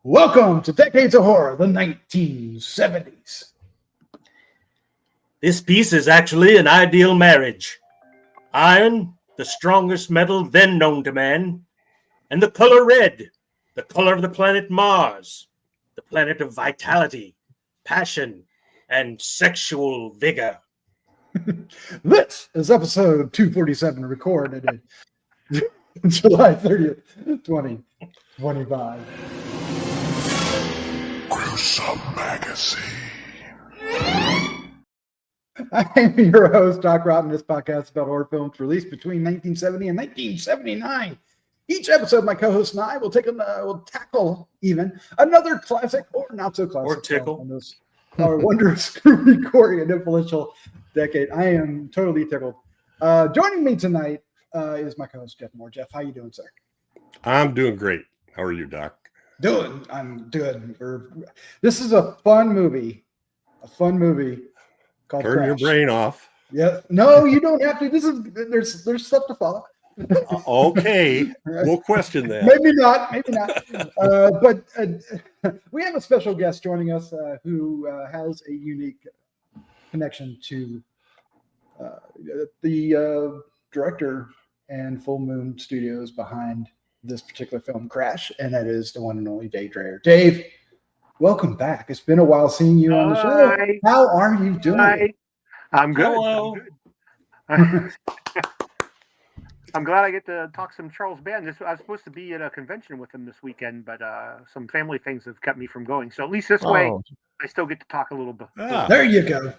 Welcome to Decades of Horror, the 1970s. This piece is actually an ideal marriage. Iron, the strongest metal then known to man, and the color red, the color of the planet Mars, the planet of vitality, passion, and sexual vigor. This is episode 247, recorded July 30th, 2025. Gruesome Magazine. I'm your host, Doc Rotten. This podcast is about horror films released between 1970 and 1979. Each episode, my co-host and I will tackle even another classic or not so classic, Or tickle. Our wondrous Gregorian and influential decade. I am totally tickled. Joining me tonight is my co-host Jeff Mohr. Jeff, how you doing, sir? I'm doing great. How are you, Doc? I'm good. This is a fun movie. Called Turn Crash. your brain off. Yeah. No, you don't have to. There's stuff to follow. Okay, we'll question that. Maybe not. But we have a special guest joining us who has a unique connection to the director and Full Moon Studios behind this particular film, Crash, and that is the one and only Dave Dreher. Dave, welcome back. It's been a while seeing you on the show. How are you doing? Hi. I'm good. Hello. I'm glad I get to talk some Charles Band. I was supposed to be at a convention with him this weekend, but some family things have kept me from going. So at least this way, I still get to talk a little bit. There you go.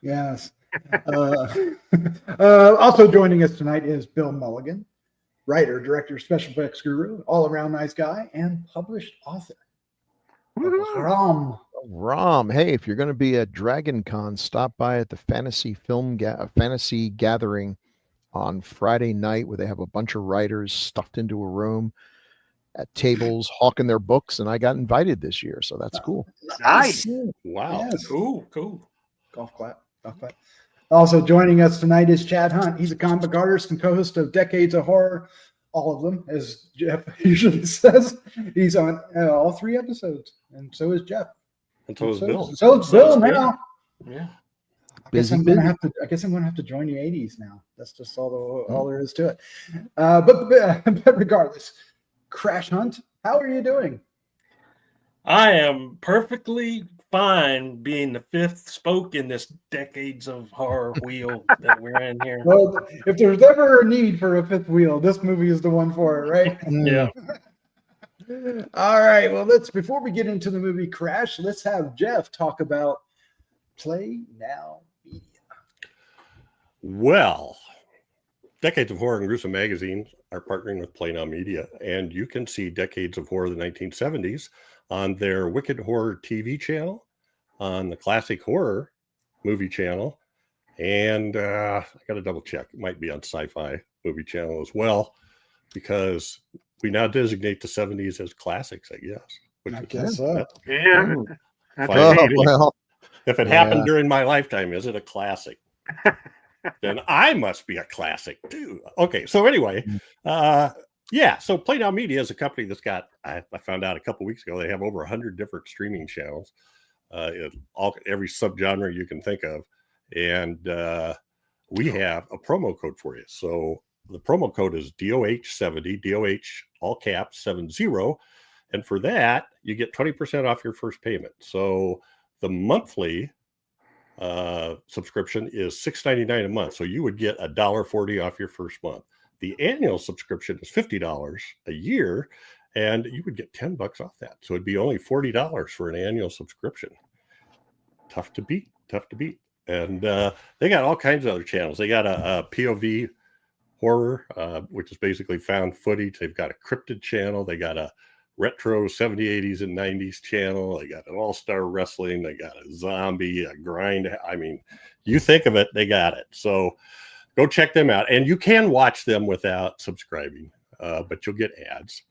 Yes. Also joining us tonight is Bill Mulligan, writer, director, special effects guru, all-around nice guy, and published author. Rom. Hey, if you're going to be at Dragon Con, stop by at the Fantasy Gathering on Friday night, where they have a bunch of writers stuffed into a room at tables hawking their books, and I got invited this year, so that's cool. Nice. Wow. Yes. Cool. Golf clap. Also joining us tonight is Chad Hunt. He's a comic book artist and co-host of Decades of Horror. All of them, as Jeff usually says. He's on all 3 episodes, and so is Jeff. And so is Bill. So it's Bill now. Yeah. I guess I'm gonna have to join the 80s now. That's just all there is to it. But regardless, Crash Hunt, how are you doing? I am perfectly fine being the fifth spoke in this decades of horror wheel that we're in here. Well, if there's ever a need for a fifth wheel, this movie is the one for it, right? Yeah. All right. Well, before we get into the movie Crash, let's have Jeff talk about Play Now Media. Well, Decades of Horror and Gruesome Magazine are partnering with Play Now Media, and you can see Decades of Horror of the 1970s on their Wicked Horror TV channel, on the Classic Horror movie channel, and I got to double check. It might be on Sci-Fi movie channel as well, because we now designate the 70s as classics, I guess. I guess so. Yeah. If it happened during my lifetime, is it a classic? Then I must be a classic too. Okay, so anyway, so Play Now Media is a company that's got, I found out a couple weeks ago, they have over 100 different streaming channels, every subgenre you can think of, and we have a promo code for you. So the promo code is DOH70, DOH all caps 70, and for that you get 20% off your first payment. So the monthly subscription is $6.99 a month, so you would get $1.40 off your first month. The annual subscription is $50 a year, and you would get $10 off that. So it'd be only $40 for an annual subscription. Tough to beat. And they got all kinds of other channels. They got a POV horror, which is basically found footage. They've got a cryptid channel. They got a retro 70s, 80s, and 90s channel. They got an all-star wrestling. They got a zombie, a grind. I mean, you think of it, they got it. So go check them out. And you can watch them without subscribing, but you'll get ads.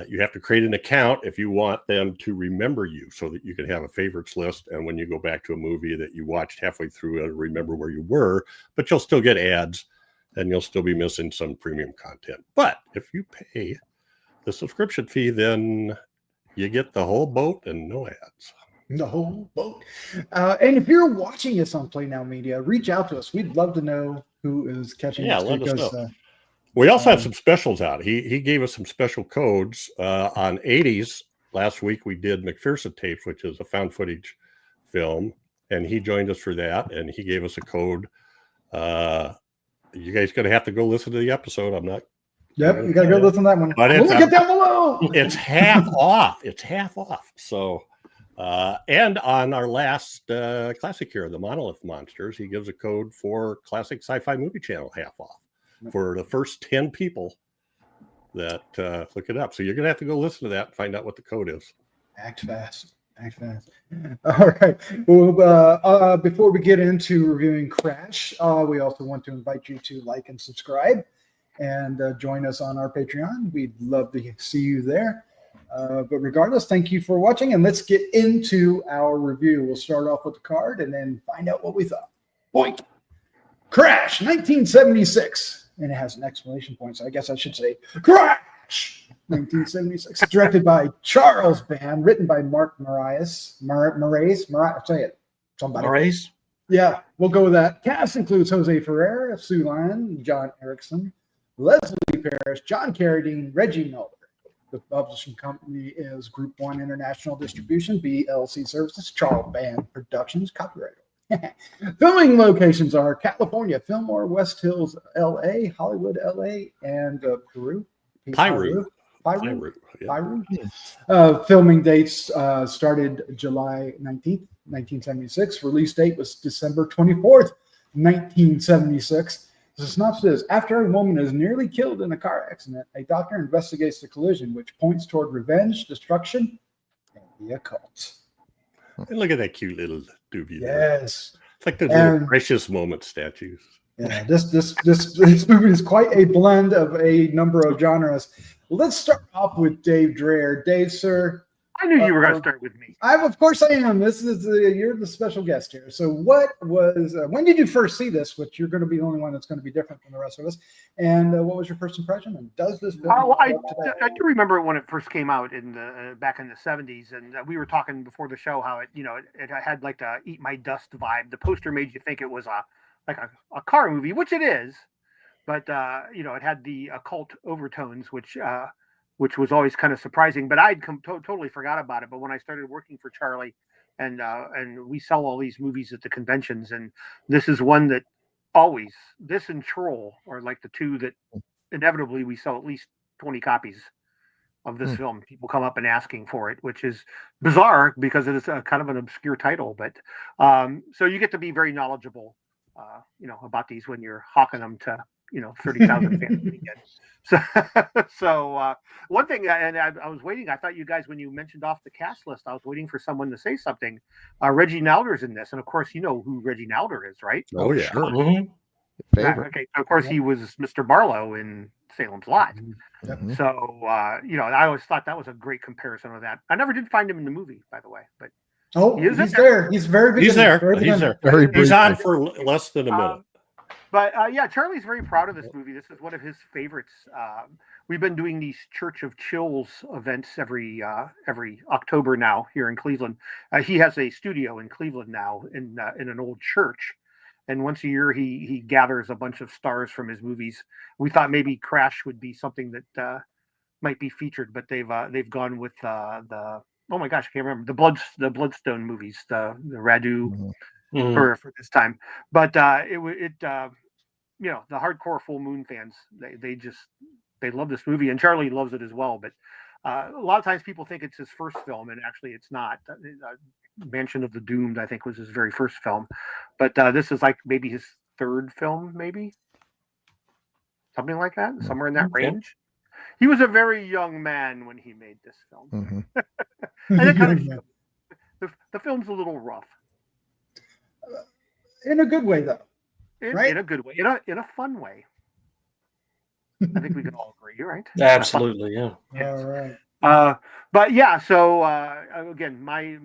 You have to create an account if you want them to remember you, so that you can have a favorites list. And when you go back to a movie that you watched halfway through, it'll remember where you were, but you'll still get ads and you'll still be missing some premium content. But if you pay the subscription fee, then you get the whole boat and no ads. The whole boat. And if you're watching us on Play Now Media, reach out to us. We'd love to know who is catching us. Let us because, know. We also have some specials out. He gave us some special codes on 80s. Last week we did McPherson Tapes, which is a found footage film, and he joined us for that, and he gave us a code. You guys going to have to go listen to the episode. I'm not. Yep, you got to go listen to that one. But we'll link it down below. It's half off. It's half off. So, and on our last classic here, the Monolith Monsters, he gives a code for Classic Sci-Fi Movie Channel half off for the first 10 people that look it up. So you're going to have to go listen to that and find out what the code is. Act fast. Act fast. All right. Well, before we get into reviewing Crash, we also want to invite you to like and subscribe and join us on our Patreon. We'd love to see you there. But regardless, thank you for watching, and let's get into our review. We'll start off with the card and then find out what we thought. Point. Crash, 1976. And it has an exclamation point, so I guess I should say Crash, 1976. Directed by Charles Band, written by Marc Marais. Say it. Somebody. Marais? Yeah, we'll go with that. Cast includes Jose Ferrer, Sue Lyon, John Erickson, Leslie Parrish, John Carradine, Reggie Miller. The publishing company is Group 1 International Distribution, BLC Services, Charles Band Productions, copyright. Filming locations are California, Fillmore, West Hills, LA, Hollywood, LA, and Peru. Piru. Filming dates started July 19th, 1976. Release date was December 24th, 1976. The synopsis is, after a woman is nearly killed in a car accident, a doctor investigates the collision, which points toward revenge, destruction, and the occult. And look at that cute little doobie. Yes. There. It's like those little precious moment statues. Yeah, this movie is quite a blend of a number of genres. Let's start off with Dave Dreher. Dave, sir. I knew you were going to start with me. Of course I am. This is you're the special guest here. So what was when did you first see this? Which you're going to be the only one that's going to be different from the rest of us. And what was your first impression? And does this film? I do remember it when it first came out in the back in the 70s, and we were talking before the show how it had like the Eat My Dust vibe. The poster made you think it was a car movie, which it is, but it had the occult overtones, which was always kind of surprising, but I'd totally forgot about it. But when I started working for Charlie, and we sell all these movies at the conventions, and this is one that always, this and Troll are like the two that inevitably we sell at least 20 copies of this film. People come up and asking for it, which is bizarre because it is a kind of an obscure title. But so you get to be very knowledgeable, about these when you're hawking them to 30,000 fans again. So one thing, and I was waiting. I thought you guys, when you mentioned off the cast list, I was waiting for someone to say something. Reggie Nalder's in this, and of course, you know who Reggie Nalder is, right? Oh yeah. Sure. Mm-hmm. Favorite. Okay. Of course, he was Mr. Barlow in Salem's Lot. Mhm. So I always thought that was a great comparison of that. I never did find him in the movie, by the way, but he's there. He's very He's there. very He's there. Very He's on briefly. for less than a minute. But Charlie's very proud of this movie. This is one of his favorites. We've been doing these Church of Chills events every October now here in Cleveland. He has a studio in Cleveland now in an old church, and once a year he gathers a bunch of stars from his movies. We thought maybe Crash would be something that might be featured, but they've gone with the oh my gosh, I can't remember the Bloodstone movies, the Radu. For this time, but the hardcore Full Moon fans, they love this movie, and Charlie loves it as well. But a lot of times people think it's his first film, and actually it's not. Mansion of the Doomed, I think, was his very first film, but this is like maybe his third film, maybe something like that, somewhere in that range. He was a very young man when he made this film, and it kind of the film's a little rough. In a good way, though. In a good way, in a fun way. I think we can all agree, right? Absolutely, yeah. All right. But yeah, so again, my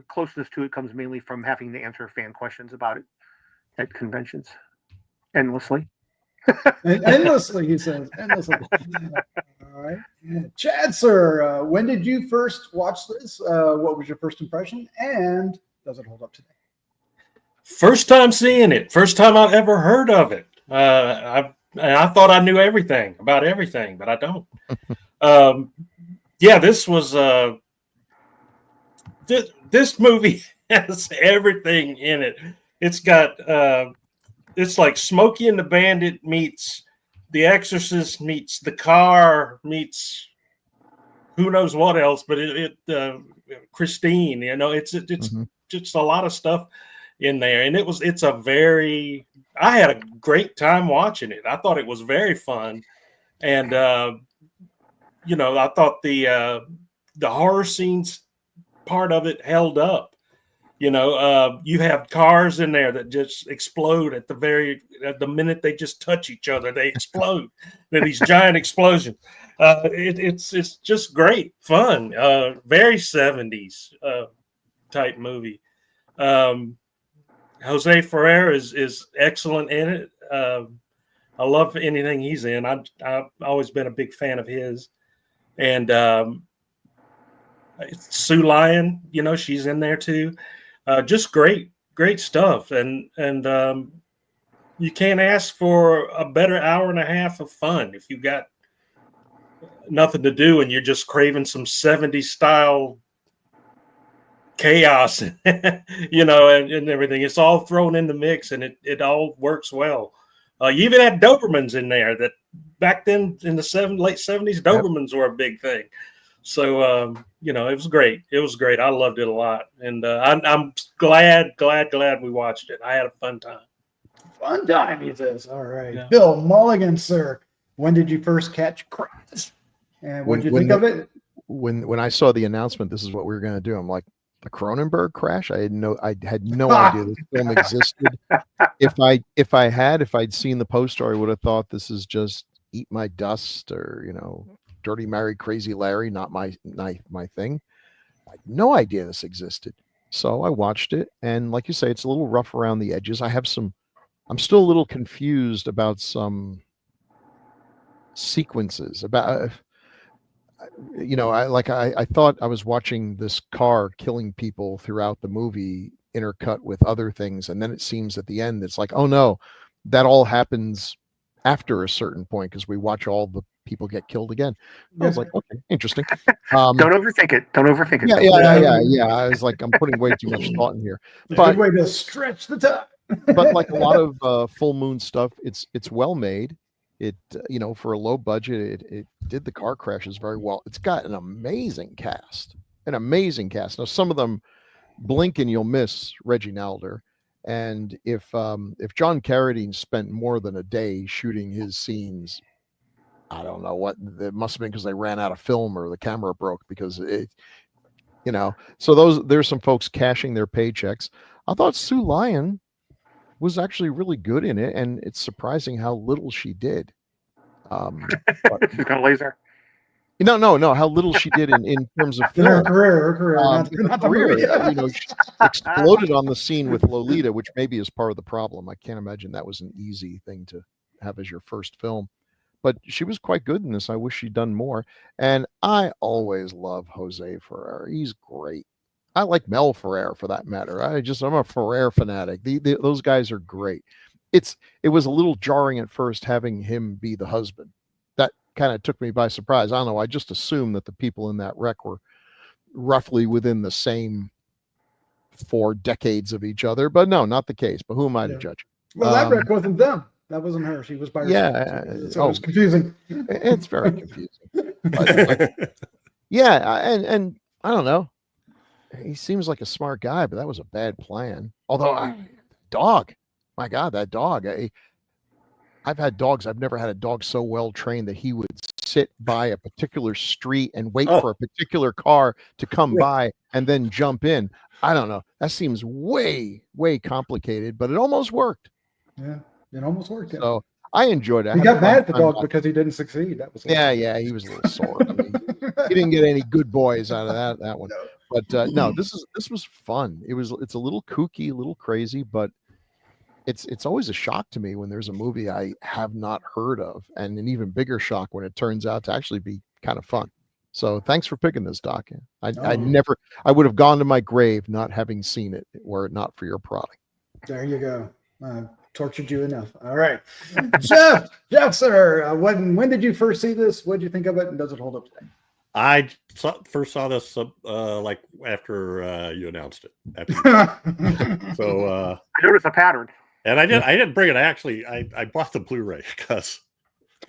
closeness to it comes mainly from having to answer fan questions about it at conventions endlessly. Endlessly, he says. Endlessly. All right. Chad, sir, when did you first watch this? What was your first impression? And does it hold up today? First time seeing it. First time I've ever heard of it. I thought I knew everything about everything, but I don't. Yeah, this was this movie has everything in it. It's got it's like Smokey and the Bandit meets The Exorcist meets The Car meets who knows what else, but Christine, it's just a lot of stuff in there, and it's a very, I had a great time watching it. I thought it was very fun, and I thought the horror scenes part of it held up. You have cars in there that just explode at the minute they just touch each other, they explode. They're these giant explosions. It's just great fun. Very 70s type movie. Jose Ferrer is excellent in it. I love anything he's in. I've always been a big fan of his. And Sue Lyon, she's in there too. Just great stuff. And you can't ask for a better hour and a half of fun if you got nothing to do and you're just craving some 70s style chaos, and everything. It's all thrown in the mix, and it all works well. You even had Dobermans in there that back then in the late 70s, Dobermans were a big thing. So, it was great. It was great. I loved it a lot. And I'm glad we watched it. I had a fun time. Fun time, he says. All right. Yeah. Bill Mulligan, sir, when did you first catch Crash? And what did you think of it? When I saw the announcement, this is what we were going to do. I'm like, the Cronenberg Crash? I had no idea this film existed. If I'd seen the poster, I would have thought this is just Eat My Dust or Dirty Mary Crazy Larry, not my thing. I had no idea this existed. So I watched it, and like you say, it's a little rough around the edges. I'm still a little confused about some sequences about I thought I was watching this car killing people throughout the movie intercut with other things, and then it seems at the end it's like, oh no, that all happens after a certain point because we watch all the people get killed again. I was like, okay, interesting. Don't overthink it. Yeah. I was like, I'm putting way too much thought in here. But good way to stretch the time. but like a lot of full moon stuff, it's well made. It for a low budget, it did the car crashes very well. It's got an amazing cast. Now some of them blink and you'll miss Reggie Nalder. And if John Carradine spent more than a day shooting his scenes, I don't know what it must have been because they ran out of film or the camera broke because so there's some folks cashing their paychecks. I thought Sue Lyon was actually really good in it, and it's surprising how little she did. She's got a laser. No, how little she did in terms of film. Her career, not the career. movie. She exploded on the scene with Lolita, which maybe is part of the problem. I can't imagine that was an easy thing to have as your first film. But she was quite good in this. I wish she'd done more. And I always love Jose Ferrer. He's great. I like Mel Ferrer for that matter. I'm a Ferrer fanatic. Those guys are great. It was a little jarring at first having him be the husband. That kind of took me by surprise. I don't know. I just assumed that the people in that wreck were roughly within the same 4 decades of each other, but no, not the case. But who am I to judge? Well, that wreck wasn't them. That wasn't her. She was by herself. Yeah. So it was confusing. It's very confusing. But, yeah. And I don't know. He seems like a smart guy, but that was a bad plan. Although, dog, my God, that dog. I've had dogs. I've never had a dog so well trained that he would sit by a particular street and wait for a particular car to come by and then jump in. I don't know. That seems way, way complicated, but it almost worked. Yeah, it almost worked. Yeah. So I enjoyed it. He got mad at the dog because he didn't succeed. That was yeah. He was a little sore. I mean, he didn't get any good boys out of that one. No. But no, this was fun. It's a little kooky, a little crazy, but it's always a shock to me when there's a movie I have not heard of, and an even bigger shock when it turns out to actually be kind of fun. So thanks for picking this, Doc. I would have gone to my grave not having seen it were it not for your prodding. There you go. Tortured you enough. All right. Jeff, sir, when did you first see this? What did you think of it, and does it hold up today? I first saw this like after you announced it. So I noticed a pattern. and I didn't bring it. I bought the Blu-ray because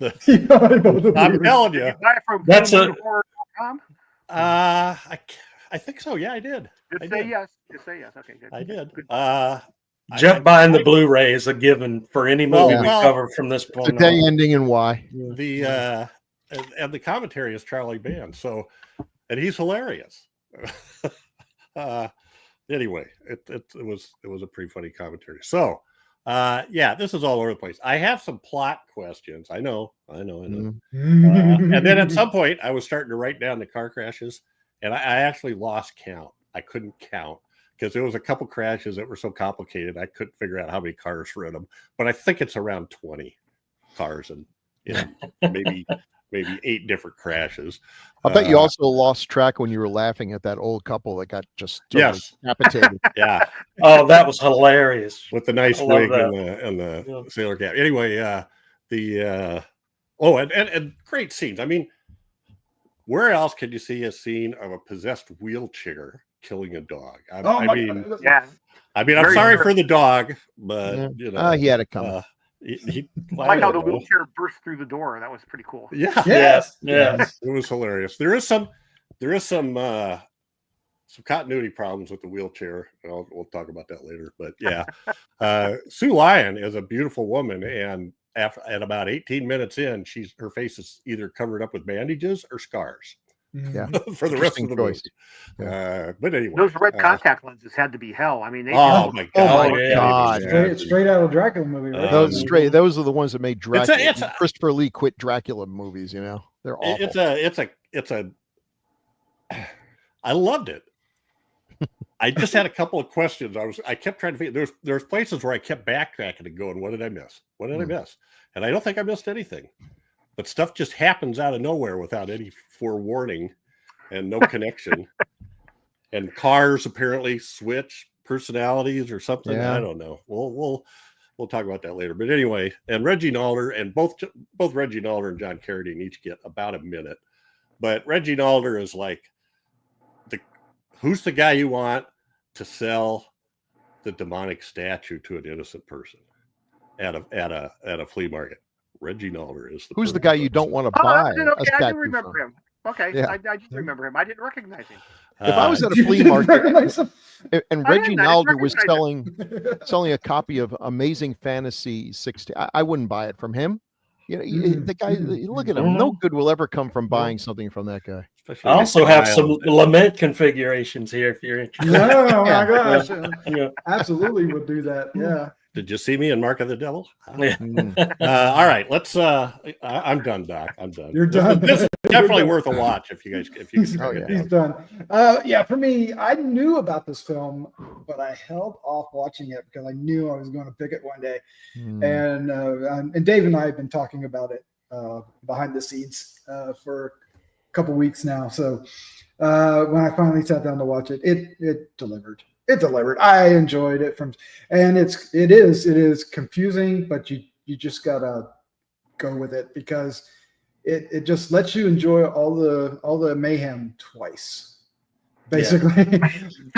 I'm telling you, Did you buy it from That's a- filmhorror.com? I think so. Yeah, I did. Just say yes. Just say yes. Okay, good. I did. Good. Jeff buying the Blu-ray is a given for any movie we cover from this The point day on. ending and why. The and the commentary is Charlie Band. So, and he's hilarious. Anyway, it was a pretty funny commentary. So, yeah, this is all over the place. I have some plot questions. I know. And then at some point, I was starting to write down the car crashes, and I actually lost count. I couldn't count because there was a couple crashes that were so complicated. I couldn't figure out how many cars were in them. But I think it's around 20 cars and maybe 8 different crashes. I bet you also lost track when you were laughing at that old couple that got just totally decapitated. Yeah, Oh, that was hilarious. with the nice I love wig that. and the sailor cap. Anyway, and great scenes. I mean, where else could you see a scene of a possessed wheelchair killing a dog? I mean, Yeah. I'm Very sorry good. for the dog, but Yeah. you know, He had it coming. he I like how the don't know. wheelchair burst through the door. That was pretty cool. Yeah, Yes. it was hilarious. There is some continuity problems with the wheelchair. We'll talk about that later. But yeah, Sue Lyon is a beautiful woman, and at about 18 minutes in, her face is either covered up with bandages or scars. Yeah. For the rest of the Interesting movie. choice. But anyway, Those red contact lenses had to be hell. I mean, they oh my god! my God. Straight out of Dracula movie, right? Those are the ones that made Dracula. It's a- Christopher Lee quit Dracula movies. You know, they're awful. It's a. I loved it. I just had a couple of questions. I kept trying to figure. There's places where I kept backtracking and going, "What did I miss? What did I miss?" And I don't think I missed anything. But stuff just happens out of nowhere without any forewarning and no connection. And cars apparently switch personalities or something. Yeah. I don't know. We'll talk about that later. But anyway, and Reggie Nalder and both Reggie Nalder and John Carradine each get about a minute. But Reggie Nalder is like who's the guy you want to sell the demonic statue to an innocent person at a flea market? Reggie Nalder is Who's the guy you don't want to Oh, buy? okay, a I statue do remember from? him. Okay, Yeah. I just remember him. I didn't recognize him. If I was at a You flea didn't market recognize him? and I Reggie didn't Nalder was recognize selling a copy of Amazing Fantasy 16, I wouldn't buy it from him. You know, the guy. Look at him. No good will ever come from buying something from that guy. Especially I also have Kyle. some lament configurations here if you're interested. No, oh my gosh. Yeah. Absolutely would do that. Yeah. Did you see me in Mark of the Devil? Yeah. All right, let's. I'm done, Doc. I'm done. You're done. This is definitely worth a watch if you He's, can. yeah. he's done. Yeah, for me, I knew about this film, but I held off watching it because I knew I was going to pick it one day. And Dave and I have been talking about it behind the scenes for a couple weeks now. So when I finally sat down to watch it, it delivered. It delivered. I enjoyed it and it is confusing, but you just gotta go with it because it just lets you enjoy all the mayhem twice, basically.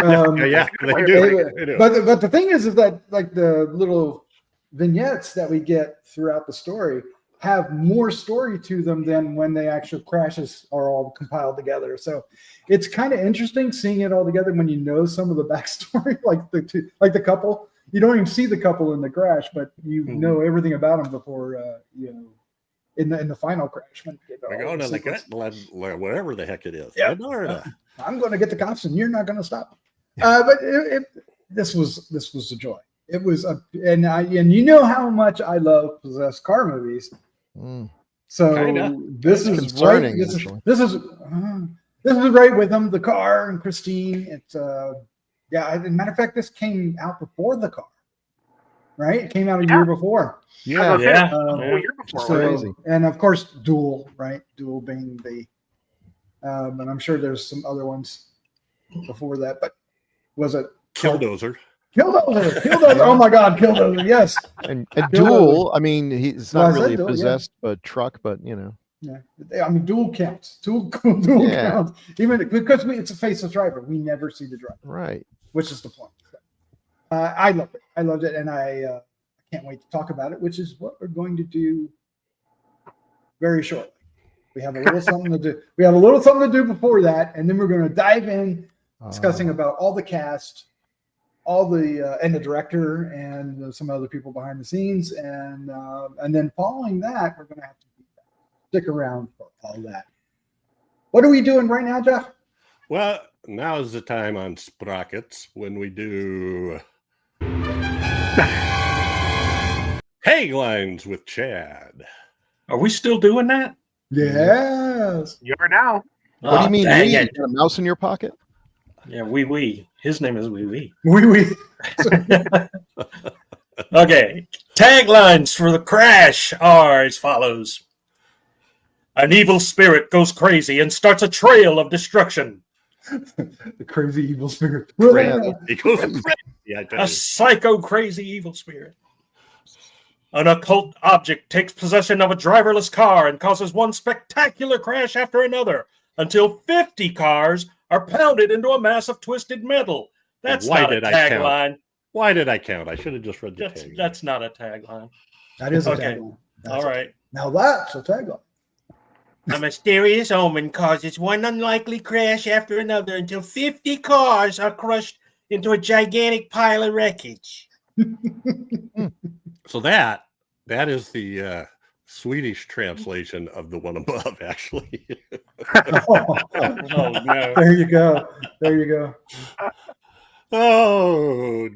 Yeah, they do. But the thing is that like the little vignettes that we get throughout the story have more story to them than when the actual crashes are all compiled together. So it's kind of interesting seeing it all together when you know some of the backstory, like the couple. You don't even see the couple in the crash, but you know everything about them before in the final crash. When We're going to the gut, whatever the heck it is. Yeah. I'm going to get the cops, and you're not going to stop. But this was a joy. It was and you know how much I love possessed car movies. So Kinda. this is concerning. right. This is right with them. The car and Christine. It's as a matter of fact, this came out before the car. right? It came out a Yeah. year before. Yeah. Yeah. A Yeah. whole year before. So, Crazy. and of course, Duel, right? Duel being the, and I'm sure there's some other ones before that, but was it Killdozer. Killdozer? Killdozer! Oh my God, Killdozer! Yes. And Killdozer. Duel, I mean, he's Well, I not said really a Duel, yeah. possessed but truck, but you know. Yeah, I mean, Duel counts. Duel Yeah. counts. Even because it's a faceless driver, we never see the driver, Right. which is the point. I loved it. I loved it, and I can't wait to talk about it, which is what we're going to do very shortly. We have a little something to do. We have a little something to do before that, and then we're going to dive in discussing about all the cast, all the and the director, and some other people behind the scenes, and then following that, we're going to have to stick around for all that. What are we doing right now, Jeff? Well, now is the time on Sprockets when we do taglines with Chad. Are we still doing that? Yes. You are now. What do you mean? Dang You it. got a mouse in your pocket? Yeah, wee. His name is Wee. We. Okay. Taglines for the crash are as follows. An evil spirit goes crazy and starts a trail of destruction. The crazy evil spirit. Crazy. He goes crazy, I tell A you. psycho crazy evil spirit. An occult object takes possession of a driverless car and causes one spectacular crash after another until 50 cars are pounded into a mass of twisted metal. That's Why not a did I count? tagline. Why did I count? I should have just read the tagline. That's not a tagline. That is a Okay. tagline. All right. Now that's a tagline. A mysterious omen causes one unlikely crash after another until 50 cars are crushed into a gigantic pile of wreckage. So that is the Swedish translation of the one above, actually. Oh, no. There you go. There you go. Oh,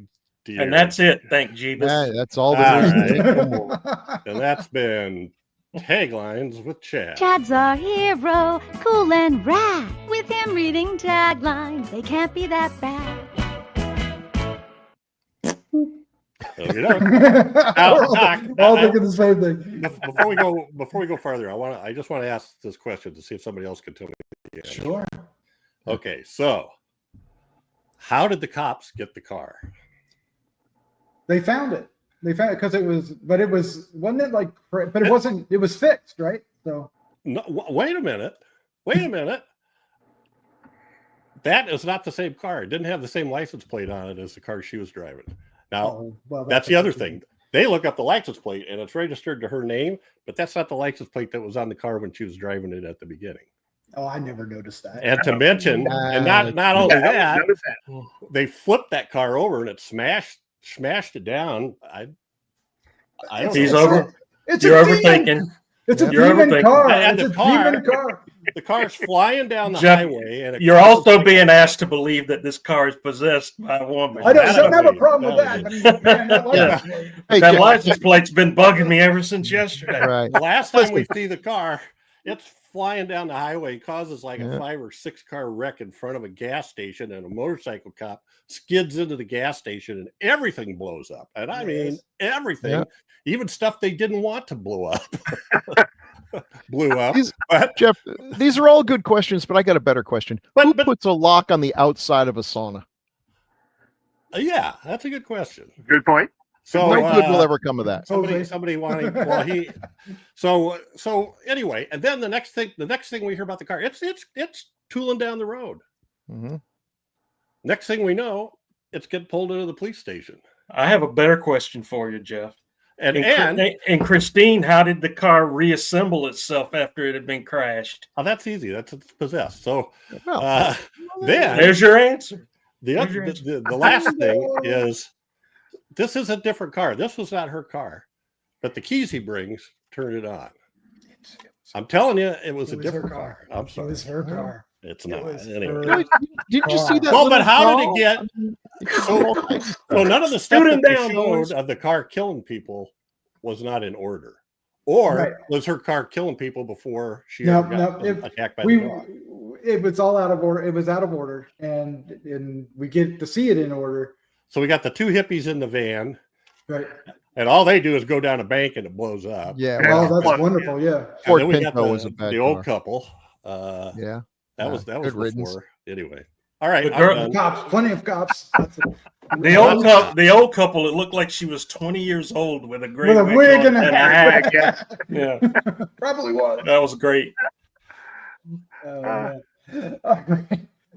dear. And that's it. Thank Jeebus. Yeah, that's all All there is. right. to it. No more. And that's been Taglines with Chad. Chad's our hero, cool and rad. With him reading taglines, they can't be that bad. So, you know, We're all Doc, all thinking the same thing. before we go further, I just want to ask this question to see if somebody else can tell me. the answer. Sure. Okay, so how did the cops get the car? They found it. They found it because wasn't it like, but it wasn't, it was fixed, right? So, No, wait a minute. That is not the same car. It didn't have the same license plate on it as the car she was driving. Now, well, that's the other thing. They look up the license plate and it's registered to her name, but that's not the license plate that was on the car when she was driving it at the beginning. Oh, I never noticed that. And to mention, and not only that, Notice that. they flipped that car over and it smashed it down. I don't He's know. over. It's You're a demon. overthinking. It's a You're demon overthinking. car. And It's the a car- demon car. The car's flying down the Jeff, highway, and You're also being asked to believe that this car is possessed by a woman. I don't have a believe. problem with That that. is- I mean, man, that license plate. Hey, That Jeff, license plate's been bugging me ever since yesterday. right. The last time we Listen. see the car, it's flying down the highway, causes like Yeah. a 5 or 6 car wreck in front of a gas station, and a motorcycle cop skids into the gas station, and everything blows up. And I mean, everything, Yeah. even stuff they didn't want to blow up, blew up. These- But Jeff, these are all good questions, but I got a better question. Who but puts a lock on the outside of a sauna? yeah, that's a good question. Good point. So No good will ever come of that. somebody wanting well he so anyway, and then the next thing we hear about the car, it's tooling down the road. Mm-hmm. Next thing we know, it's getting pulled into the police station. I have a better question for you, Jeff. And Christine, how did the car reassemble itself after it had been crashed? oh, that's easy. It's possessed. So Well, then There's your answer. the last thing is this is a different car. This was not her car, but the keys he brings turned it on. I'm telling you, it was a her different car. I'm It sorry. was her car. It's It not. was Anyway. her- didn't you see that? Well, but little how did it doll? get- I mean, So none of the stuff Shoot him that they down, boys. showed of the car killing people was not in order. Or Right. was her car killing people before she No, ever got no, if attacked by we the dog? it was all out of order. It was out of order, and we get to see it in order. So we got the 2 hippies in the van. Right. And all they do is go down a bank and it blows up. Yeah. Well, Well, that's wonderful. Yeah. And Ford then we got Pinto was a bad the old car. couple. Yeah. That was good riddance. before. Anyway. All right. The I'm girl- done. Cops, plenty of cops. The old couple, it looked like she was 20 years old with a great With a wig and a hat. hat. Yeah, Probably was. that was great. Man. I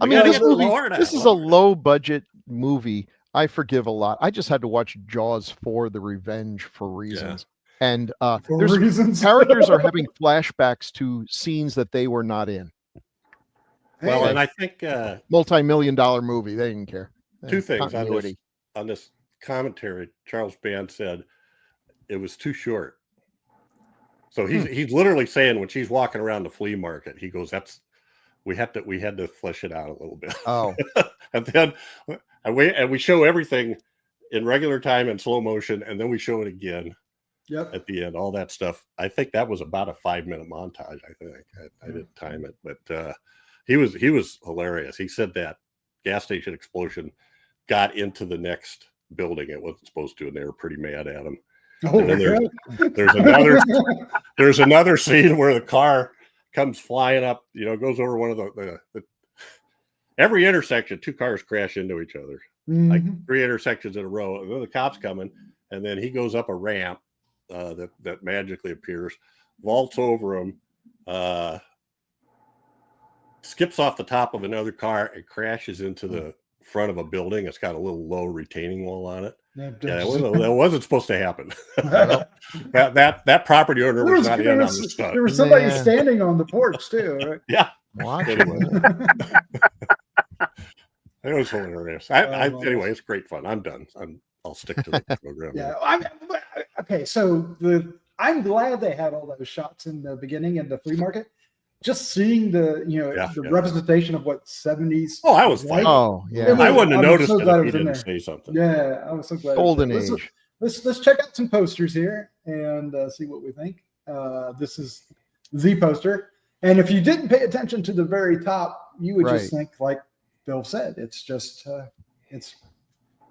We mean, gotta this get the movie, Lord this out. is a low budget movie. I forgive a lot. I just had to watch Jaws 4: The Revenge for reasons. And For there's reasons. characters are having flashbacks to scenes that they were not in. Well, Hey, and I think Multi-million-dollar movie. They didn't care. two things Continuity. on this commentary. Charles Band said it was too short. So he's literally saying when she's walking around the flea market, he goes, we had to flesh it out a little bit. Oh, And then we show everything in regular time in slow motion, and then we show it again yep. at the end, all that stuff. I think that was about a 5-minute montage. I think I didn't time it, but he was hilarious. He said that gas station explosion got into the next building it wasn't supposed to, and they were pretty mad at him. Oh, And then yeah. there's another scene where the car comes flying up, goes over one of the every intersection, two cars crash into each other, like 3 intersections in a row, and then the cops coming, and then he goes up a ramp that magically appears, vaults over him, skips off the top of another car and crashes into the front of a building. It's got a little low retaining wall on it. Yeah, that wasn't supposed to happen. that property owner was not in on the stuff. There was somebody Yeah. standing on the porch too, right? Yeah, watch it it. was hilarious. Anyway, it's great fun. I'm done. I'll stick to the program. Yeah. Okay. So I'm glad they had all those shots in the beginning in the flea market. Just seeing the representation of what 70s. Oh, I was fine. Oh, It yeah. was- I wouldn't have I'm noticed so it glad if it he was in didn't say something. Yeah, I was so glad. Golden Let's- age. Let's check out some posters here and see what we think. This is the poster, and if you didn't pay attention to the very top, you would just think, like Bill said, it's just it's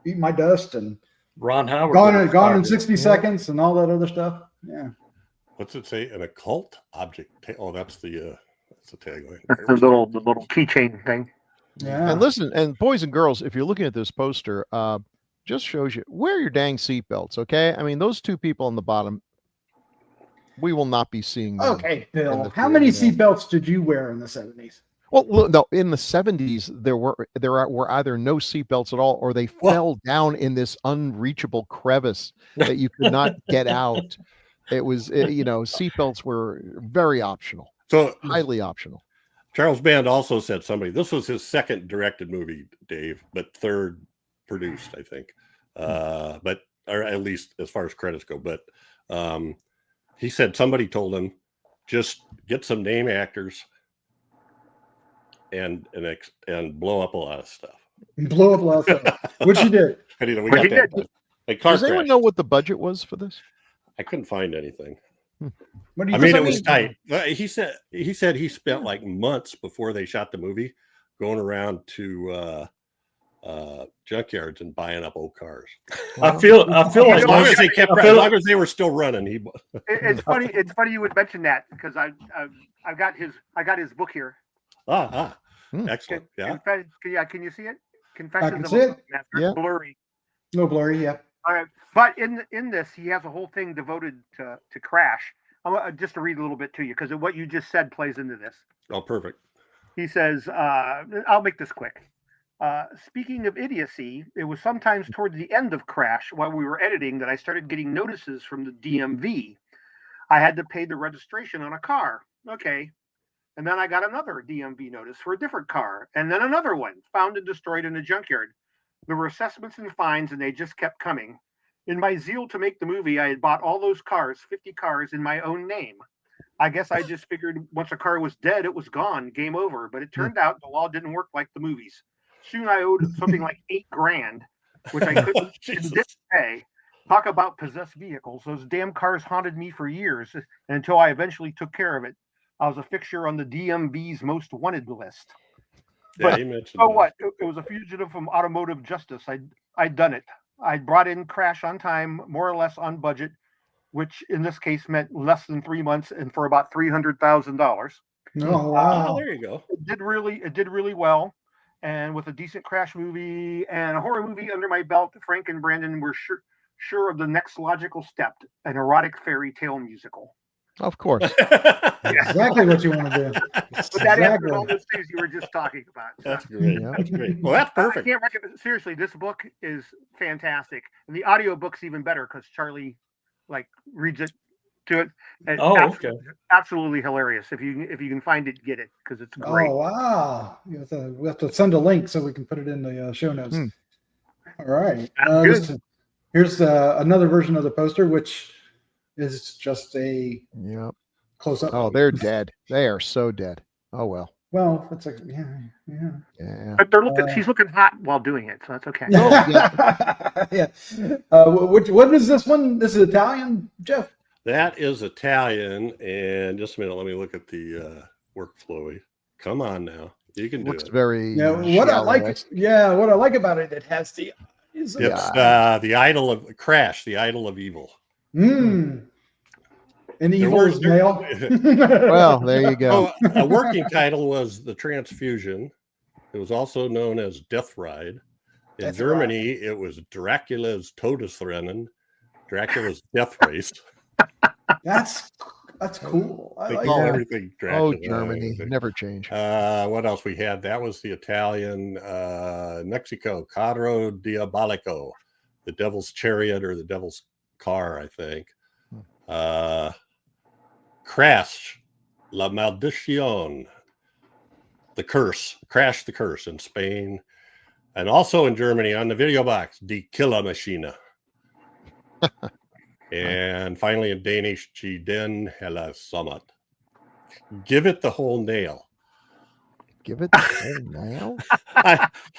eat my dust and Ron Howard. gone in 60 seconds and all that other stuff. Yeah. What's it say? An occult object. Oh, that's the tagline. That's the little keychain thing. Yeah. And listen, and boys and girls, if you're looking at this poster, just shows you wear your dang seatbelts, okay? I mean, those two people on the bottom, we will not be seeing them. Okay, Bill. the How many field, seatbelts did you wear in the 70s? Well, look, no, in the 70s, there were either no seatbelts at all, or they fell down in this unreachable crevice that you could not get out. It was, seatbelts were very optional, So highly optional. Charles Band also said this was his second directed movie, Dave, but third produced, I think. Or at least as far as credits go. But he said somebody told him just get some name actors and blow up a lot of stuff. Blow up a lot of stuff, which you did. And, we But got he that. did. A car Does anyone crash. know what the budget was for this? I couldn't find anything. What do you I mean, think? it was tight. He said he spent like months before they shot the movie going around to junkyards and buying up old cars. I feel As like long as they kept, as long as they were still running, It's funny. It's funny you would mention that because I got his book here. Excellent. Yeah. Can you see it? Confessions can of see a it. Book Master. Yeah. It's blurry. No blurry, yeah. All right, but in this, he has a whole thing devoted to Crash. Just to read a little bit to you because what you just said plays into this. Oh, perfect. He says, I'll make this quick. Speaking of idiocy, it was sometimes towards the end of Crash while we were editing that I started getting notices from the DMV. I had to pay the registration on a car. Okay. And then I got another DMV notice for a different car. And then another one found and destroyed in a junkyard. There were assessments and fines and they just kept coming. In my zeal to make the movie, I had bought all those cars, 50 cars, in my own name. I guess I just figured once a car was dead, it was gone, game over. But it turned out the law didn't work like the movies. Soon I owed something like $8,000, which I didn't pay. Talk about possessed vehicles. Those damn cars haunted me for years, and until I eventually took care of it. I was a fixture on the DMV's most wanted list. Yeah, But he mentioned so that. what? It was a fugitive from automotive justice. I'd done it. I brought in Crash on time, more or less on budget, which in this case meant less than 3 months and for about $300,000. Oh wow. there you go. It did really well. And with a decent Crash movie and a horror movie under my belt, Frank and Brandon were sure of the next logical step, an erotic fairy tale musical. Of course. Exactly what you want to do. But that answers all those things you were just talking about. That's great. Yeah. That's great. Well, that's perfect. I can't recommend, seriously, this book is fantastic. And the audio book's even better because Charlie reads it to it. And Okay. Absolutely hilarious. If you can find it, get it because it's great. Oh wow. We have to send a link so we can put it in the show notes. All right. Here's another version of the poster, which is just a close up. Oh, they're dead. They are so dead. Oh well. Well, it's like Yeah. But she's looking hot while doing it, so that's okay. yeah. What is this one? This is Italian, Jeff. That is Italian. And just a minute, let me look at the workflow. Come on now. You can do Looks it. very What I like about it, it has the It's the idol of Crash, the idol of evil. And evil is male. Well, there you go. Oh, a working title was The Transfusion. It was also known as Death Ride. In Germany, it was Dracula's Todesrennen, Dracula's Death Race. That's cool. They call everything Dracula. Oh, Germany, never change. What else we had? That was the Italian. Mexico, Carro Diabolico, the Devil's Chariot or the Devil's Car, I think. Crash, La Maldición, the Curse, Crash the Curse in Spain, and also in Germany on the video box, Die Killermaschine. And finally in Danish, Gi den hele sommet. Give it the whole nail. Give it the whole nail?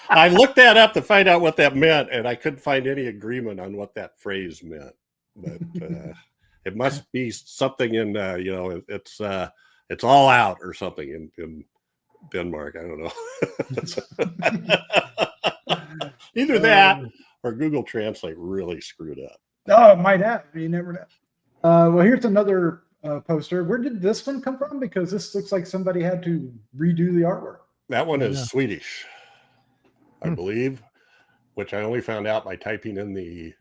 I looked that up to find out what that meant, and I couldn't find any agreement on what that phrase meant. But it must be something in, it's all out or something in Denmark. I don't know. Either that or Google Translate really screwed up. Oh, it might have. You never know. Well, here's another poster. Where did this one come from? Because this looks like somebody had to redo the artwork. That one is Swedish, I believe, which I only found out by typing in the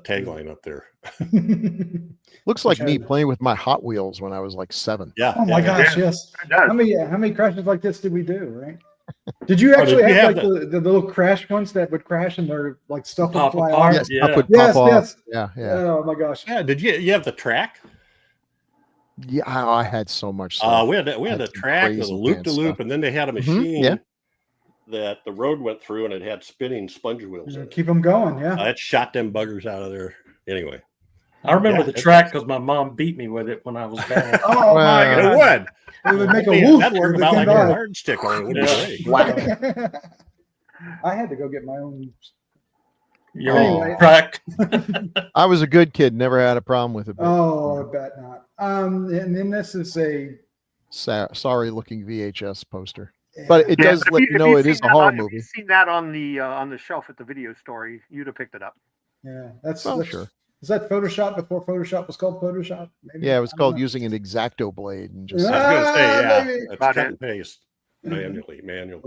tagline up there. Looks like me playing with my Hot Wheels when I was like 7. Yeah. Oh my gosh, yes. How many crashes like this did we do, right? Did you actually have the little crash ones that would crash and their like stuff would fly off? Yes, stuff would pop off. Yeah. Oh my gosh. Yeah. Did you have the track? Yeah, I had so much stuff. We had the track with a loop-to-loop, and then they had a machine that the road went through, and it had spinning sponge wheels in it. Keep them going, yeah. That shot them buggers out of there. Anyway. I remember the track because my mom beat me with it when I was bad. Oh my God. It would. It would make a woof. That'd work about like a yardstick on it. I had to go get my own. Your track. I was a good kid, never had a problem with it. Oh, I bet not. And then this is a sorry looking VHS poster. But it does let you know it is a horror movie. If you've seen that on the shelf at the video store, you'd have picked it up. Yeah, that's sure. Is that Photoshop before Photoshop was called Photoshop? Maybe? Yeah, it was called using an X-Acto blade and just. I was going to say, maybe. it's cut and paste manual.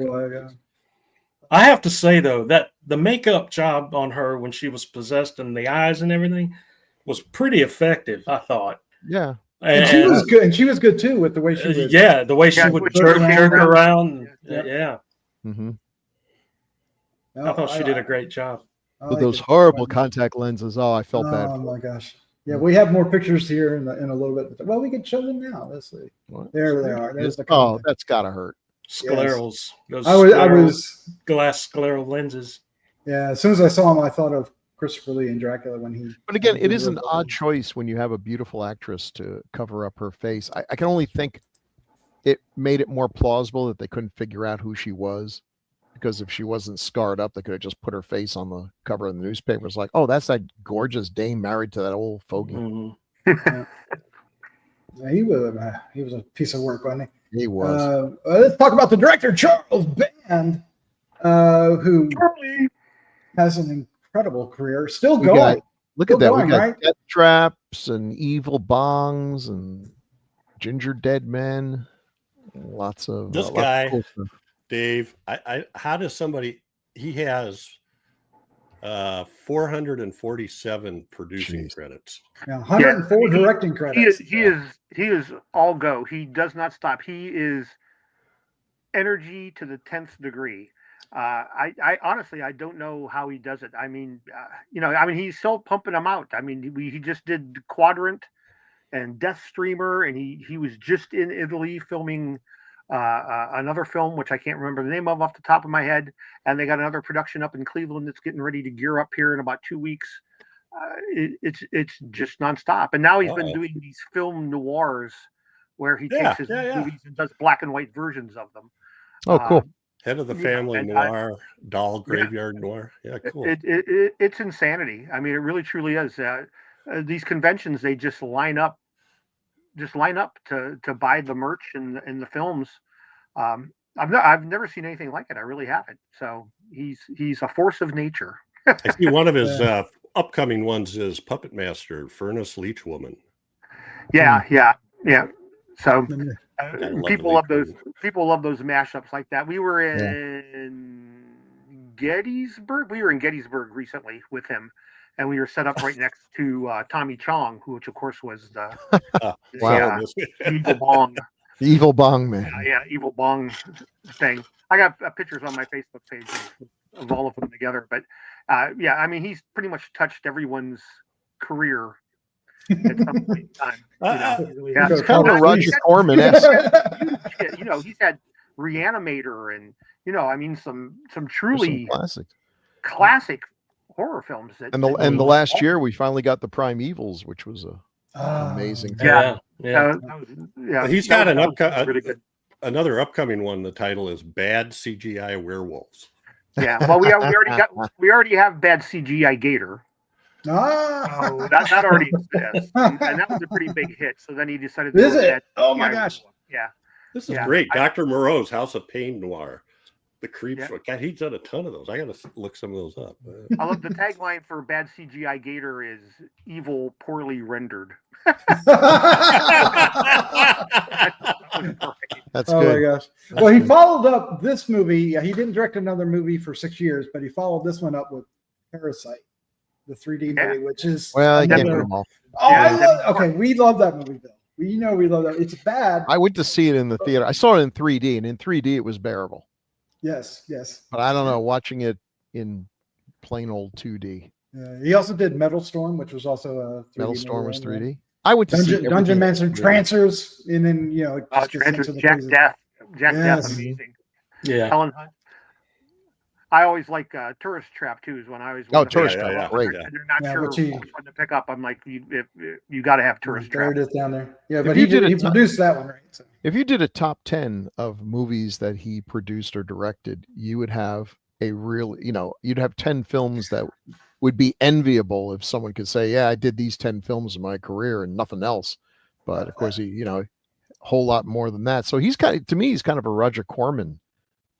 I have to say though that the makeup job on her when she was possessed and the eyes and everything was pretty effective. I thought. Yeah. And she was good, and she was good too with the way she would. Yeah, the way she would jerk around. Yeah. Mm-hmm. I thought she did a great job. With those horrible contact lenses. Oh, I felt bad. Oh my gosh. Yeah, we have more pictures here in a little bit. Well, we can show them now. Let's see. There they are. There's the that's gotta hurt. Sclerals. Yes. I was glass scleral lenses. Yeah, as soon as I saw him, I thought of Christopher Lee and Dracula when he. But again, it is an odd choice when you have a beautiful actress to cover up her face. I can only think it made it more plausible that they couldn't figure out who she was. Because if she wasn't scarred up, they could have just put her face on the cover of the newspaper. It's like, oh, that's that gorgeous dame married to that old fogey. Mm-hmm. Yeah, he was a piece of work, wasn't he? He was. Let's talk about the director, Charles Band, who has an incredible career, still We got- going. Look Still at that. going, We got right? Death Traps and Evil Bongs and Ginger Dead Men. Lots of This lots of guy- cool stuff. Dave, how does somebody, he has 447 producing Jeez. credits. Yeah, 104 Yeah, directing credits. He is all go. He does not stop. He is energy to the 10th degree. I honestly, I don't know how he does it. I mean, he's still pumping them out. I mean, he just did Quadrant and Death Streamer, and he was just in Italy filming another film, which I can't remember the name of off the top of my head. And they got another production up in Cleveland that's getting ready to gear up here in about 2 weeks. It's just nonstop. And now he's been Uh-oh. doing these film noirs where he Yeah, takes his yeah. movies and does black and white versions of them. Oh, cool. Head of the Yeah, Family and Noir, Doll Graveyard Noir. Yeah, cool. It's insanity. I mean, it really truly is. These conventions, they just line up to buy the merch and the films. I've never seen anything like it. I really haven't. So he's a force of nature. I see one of his upcoming ones is Puppet Master, Furnace Leech Woman. Yeah. So love people the love Leech those. People love those mashups like that. We were in Gettysburg. We were in Gettysburg recently with him, and we were set up right next to Tommy Chong, which of course was the Wow. Evil Bong. The Evil Bong Man. Evil Bong thing. I got pictures on my Facebook page of all of them together. But I mean, he's pretty much touched everyone's career at some point in time. He really has. It's Kind of a Roger Corman-esque. He's had Reanimator and I mean some Some truly classics. classic horror films. And the last year we finally got the Prime Evils, which was an amazing thing. Yeah. He's got really good. another upcoming one. The title is Bad CGI Werewolves. Yeah, well, we already have Bad CGI Gator. So that already exists, and that was a pretty big hit. So then he decided to Is go with it? that Oh my CGI gosh. one. Yeah. This is Yeah. great. Dr. Moreau's House of Pain Noir. The Creeps. Yeah. God, he's done a ton of those. I got to look some of those up. I love the tagline for Bad CGI Gator is evil, poorly rendered. That's Oh good. my gosh. Well, he followed up this movie. He didn't direct another movie for 6 years, but he followed this one up with Parasite, the 3D movie, which is Well, I can't put another. them all. Oh, Yeah. okay. We love that movie, Bill. We know we love that. It's bad. I went to see it in the theater. I saw it in 3D, and in 3D it was bearable. Yes. But I don't know, watching it in plain old 2D. He also did Metal Storm, which was also a 3D Metal Storm was movie. 3D. I went to see Dungeon everything Master, in 3D. Trancers, and then it just gets Trancers, into the Jack phases. Death, Yes. amazing. Yeah. Helen Hunt. I always like Tourist Trap too. Is when I always Oh, wanna pick Tourist up. Trap, great. And they're not Yeah, sure which he- which one to pick up. I'm like, you got to have Tourist There Trap. it is down there. Yeah, If but you he did a he top- produced that one, right? So. If you did a top 10 of movies that he produced or directed, you would have you'd have 10 films that would be enviable if someone could say, yeah, I did these 10 films in my career and nothing else. But of course, he, a whole lot more than that. So he's kind of a Roger Corman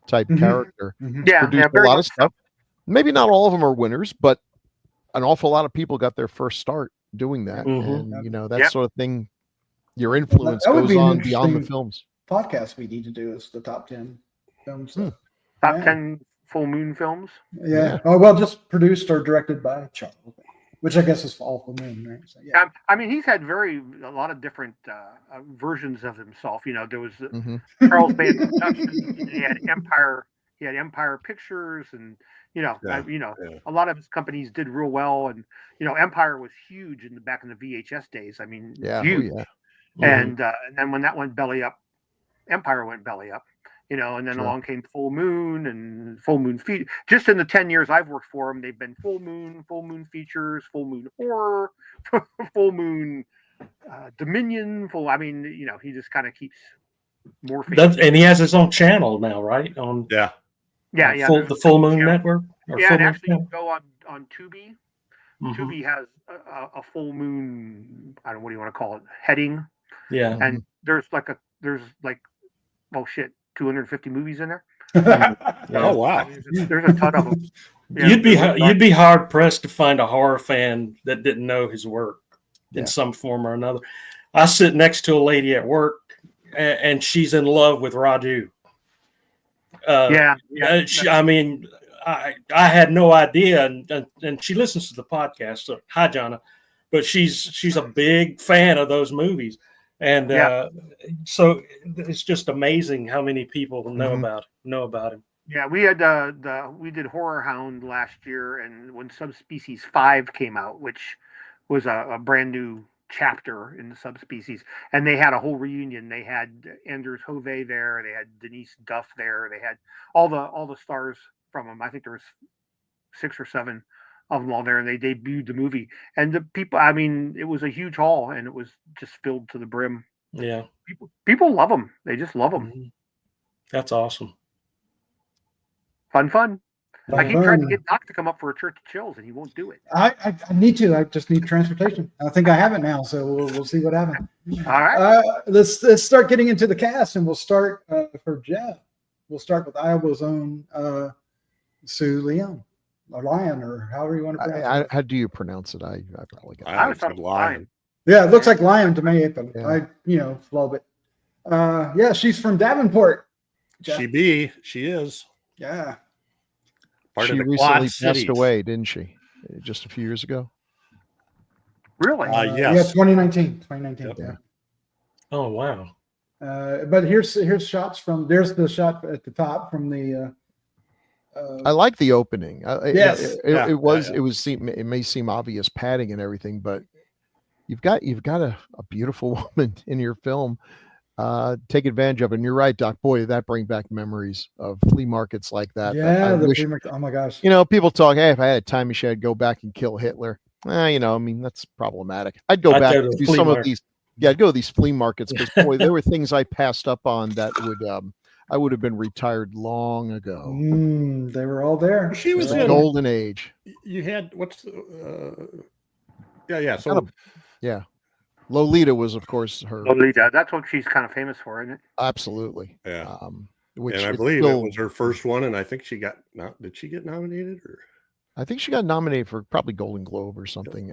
type Mhm. character. Mhm. Yeah, Produced a very lot much of stuff. Maybe not all of them are winners, but an awful lot of people got their first start doing that. Mhm. And, that Yep. sort of thing, your influence that would goes be an on beyond the interesting- films. Podcast we need to do is the top 10 films. Hmm. Top Yeah. 10 full moon films. Yeah. Oh, well, just produced or directed by Charles, which I guess is Fall Full Moon, right? So, yeah. I mean, he's had a lot of different versions of himself. There was Mhm. Charles Band Productions. He had Empire. He had Empire Pictures, and a lot of his companies did real well. And Empire was huge back in the VHS days. I mean, Yeah. Oh, huge. yeah. And then when that went belly up, Empire went belly up. And then Sure. along came Full Moon and Full Moon Feet. Just in the 10 years I've worked for them, they've been Full Moon Features, Full Moon Horror, Full Moon Dominion. He just kind of keeps morphing. And he has his own channel now, right? On Yeah. Yeah. the Full Moon Network. Or Yeah, Full and Moon actually, you Channel? can go on Tubi. Mhm. Tubi has a full moon. I don't know what do you want to call it, heading. Yeah. And there's 250 movies in there. Yeah. Oh, wow. There's a ton of them. Yeah, You'd be hard pressed to find a horror fan that didn't know his work Yeah. in some form or another. I sit next to a lady at work, and she's in love with Radu. I mean, I had no idea, and she listens to the podcast. So hi, Jonna, but she's a big fan of those movies, and so it's just amazing how many people know about him. Yeah, we had we did Horror Hound last year, and when Subspecies 5 came out, which was a brand new chapter in the Subspecies, and they had a whole reunion. They had Anders Hove there, they had Denise Duff there, they had all the stars from them. I think there was 6 or 7 of them all there, and they debuted the movie. And the people, I mean, it was a huge hall, and it was just filled to the brim. Yeah, people love them. They just love them. Mm-hmm. That's awesome. Fun. I keep trying to get Doc to come up for a Church of Chills, and he won't do it. I need to. I just need transportation. I think I have it now, so we'll see what happens. All right. Let's start getting into the cast, and we'll start for Jeff. We'll start with Iowa's own Sue Leon, or Lion, or however you want to pronounce it. How do you pronounce it? I probably got it. I was said Lion. Yeah, it looks like Lion to me, but Yeah. I love it. Yeah, she's from Davenport. Jeff. She is. Yeah. Part She of the recently Quad passed Cities. away, didn't she? Just a few years ago. Really? Yes. Yeah, 2019. Yep. Yeah. Oh wow. But here's shots from. There's the shot at the top from the. I like the opening. Yes. It may seem obvious padding and everything, but you've got a beautiful woman in your film. Take advantage of it. And you're right, Doc. Boy, that bring back memories of flea markets like that. Yeah, I wish, oh my gosh. people talk, hey, if I had a time machine, I'd go back and kill Hitler. I mean, that's problematic. I'd go back go to and the do flea some of market. these. Yeah, I'd go to these flea markets because boy, there were things I passed up on that I would have been retired long ago. They were all there. She was The in. golden age. You had what's the? Yeah. So Yeah. Lolita was, of course, her. Lolita. That's what she's kind of famous for, isn't it? Absolutely. yeah, Which and I it's believe still- it was her first one, and I think she got. Did she get nominated? Or I think she got nominated for probably Golden Globe or something.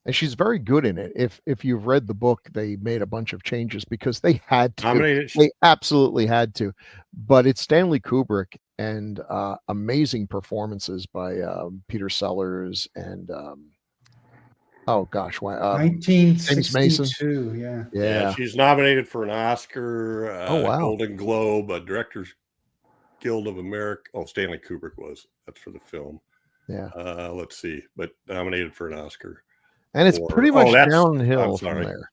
And she's very good in it. If you've read the book, they made a bunch of changes because they had to. nominated? They absolutely had to. But it's Stanley Kubrick and amazing performances by Peter Sellers and oh gosh, why 1962. Yeah. yeah. She's nominated for an Oscar, Oh, wow. Golden Globe, a Directors Guild of America. Oh, Stanley Kubrick was. That's for the film. Yeah. Let's see, but nominated for an Oscar. And it's Or- pretty much oh, that's- downhill I'm from sorry. there.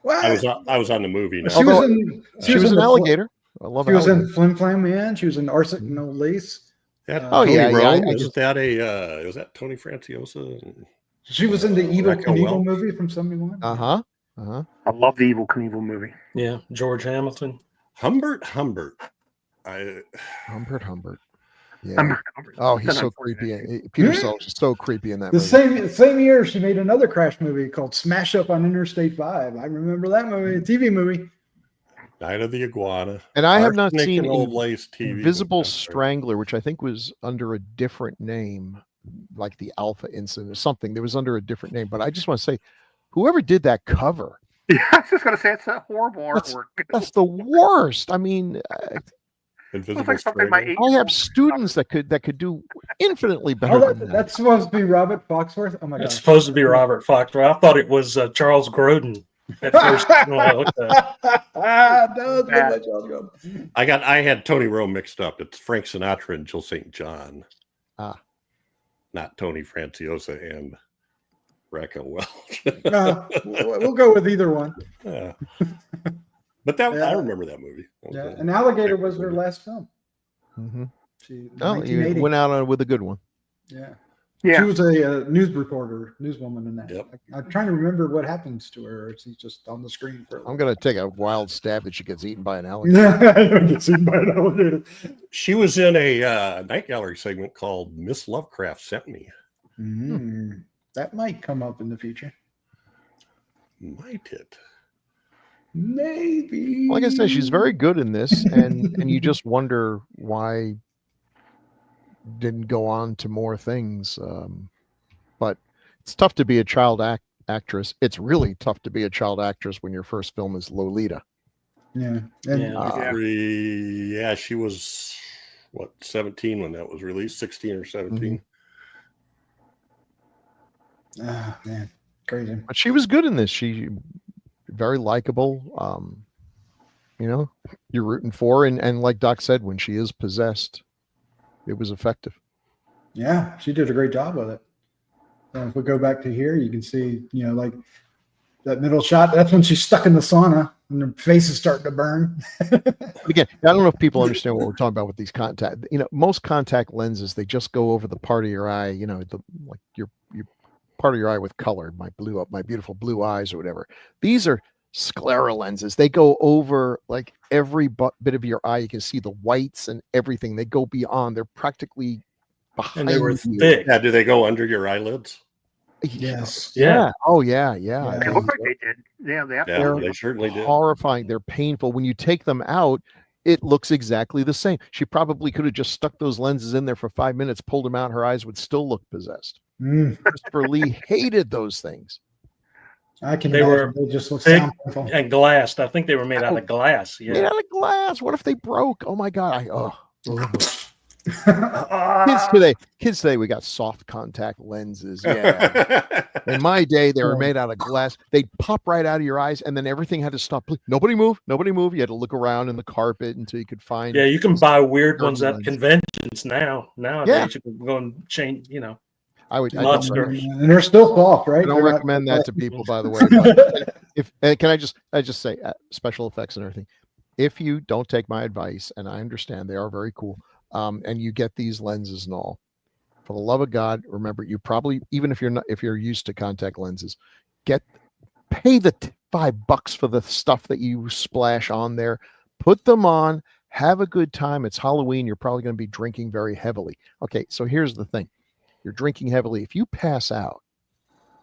Well, I was on the movie now. she was in. She was in an the alligator. I love She was in alligators. Flim Flam Man. She was in Arsenic No Lace. That Oh, Tony yeah, yeah, Rome, I isn't just- that a was that Tony Franciosa? She was in the Evil Rebecca Knievel Welch. movie from 71. Uh-huh. I love the Evil Knievel movie. Yeah, George Hamilton. Humbert. Humbert. Yeah. Humbert. Oh, he's That's so unfortunate. creepy. Peter Sellers is so creepy in that The movie. same year, she made another crash movie called Smash Up on Interstate 5. I remember that movie, a TV movie. Night of the Iguana. And I have not Arsenic seen and Old Lace TV. Invisible movie. Strangler, which I think was under a different name, like the Alpha Incident or something. That was under a different name. But I just want to say, whoever did that cover, Yeah, I was just gonna say it's a horrible artwork. that's the worst. I mean, Invisible Looks like something my Strangler. I have 8-year-old students that could do infinitely better Oh, than that. that's supposed to be Robert Foxworth. Oh my It's gosh. supposed to be Robert Foxworth. I thought it was Charles Grodin at first. when I looked at it. No, it's Bad. like Charles Grodin. I had Tony Rome mixed up. It's Frank Sinatra and Jill St. John. Ah. Not Tony Franciosa and Raquel Welch. No, we'll go with either one. Yeah. But that Yeah. I remember that movie. That was Yeah, a- and Alligator was her last film. Mhm. She, Oh, you 1980. went out on with a good one. Yeah. Yeah. She was a news reporter, newswoman in that. Yep. I'm trying to remember what happens to her. She's just on the screen for. I'm gonna take a wild stab that she gets eaten by an alligator. Yeah, I don't get seen by an alligator. She was in a night gallery segment called Miss Lovecraft Sent Me. That might come up in the future. Might it? Maybe. Like I said, she's very good in this, and you just wonder why didn't go on to more things. But it's tough to be a child actress. It's really tough to be a child actress when your first film is Lolita. Yeah. And Yeah. She was 17 when that was released, 16 or 17. oh man, crazy. But she was good in this. She very likable. You're rooting for, and like Doc said, when she is possessed, it was effective. Yeah, she did a great job with it. If we go back to here, you can see, like that middle shot, that's when she's stuck in the sauna and her face is starting to burn. Again, I don't know if people understand what we're talking about with these contact. Most contact lenses, they just go over the part of your eye, like your part of your eye with color, my beautiful blue eyes or whatever. These are sclera lenses. They go over like every bit of your eye. You can see the whites and everything. They go beyond. They're practically behind And they were you. thick. Yeah, do they go under your eyelids? Yes. Yeah. Oh yeah. Yeah. They look like they did. Yeah, they Yeah, absolutely. they certainly did. Horrifying. They're painful. When you take them out, it looks exactly the same. She probably could have just stuck those lenses in there for 5 minutes, pulled them out, her eyes would still look possessed. Christopher Lee hated those things. I can They imagine. were They just look thick soundful. and glassed. I think they were made out of glass. Made Yeah. out of glass. What if they broke? Oh my god. Ah, Kids today, we got soft contact lenses. Yeah. In my day, they were made out of glass. They'd pop right out of your eyes, and then everything had to stop. Nobody move. Nobody move. You had to look around in the carpet until you could find. Yeah, you can buy weird Dark ones at lens. conventions now. Nowadays, you can go and change, I would. I Lots don't, of- and they're still soft, right? I don't They're not- recommend that to people, by the way. But can I just say special effects and everything? If you don't take my advice, and I understand they are very cool, and you get these lenses and all, for the love of God, remember, you probably, even if you're used to contact lenses, pay the $5 for the stuff that you splash on there, put them on, have a good time. It's Halloween. You're probably going to be drinking very heavily. Okay, so here's the thing: you're drinking heavily. If you pass out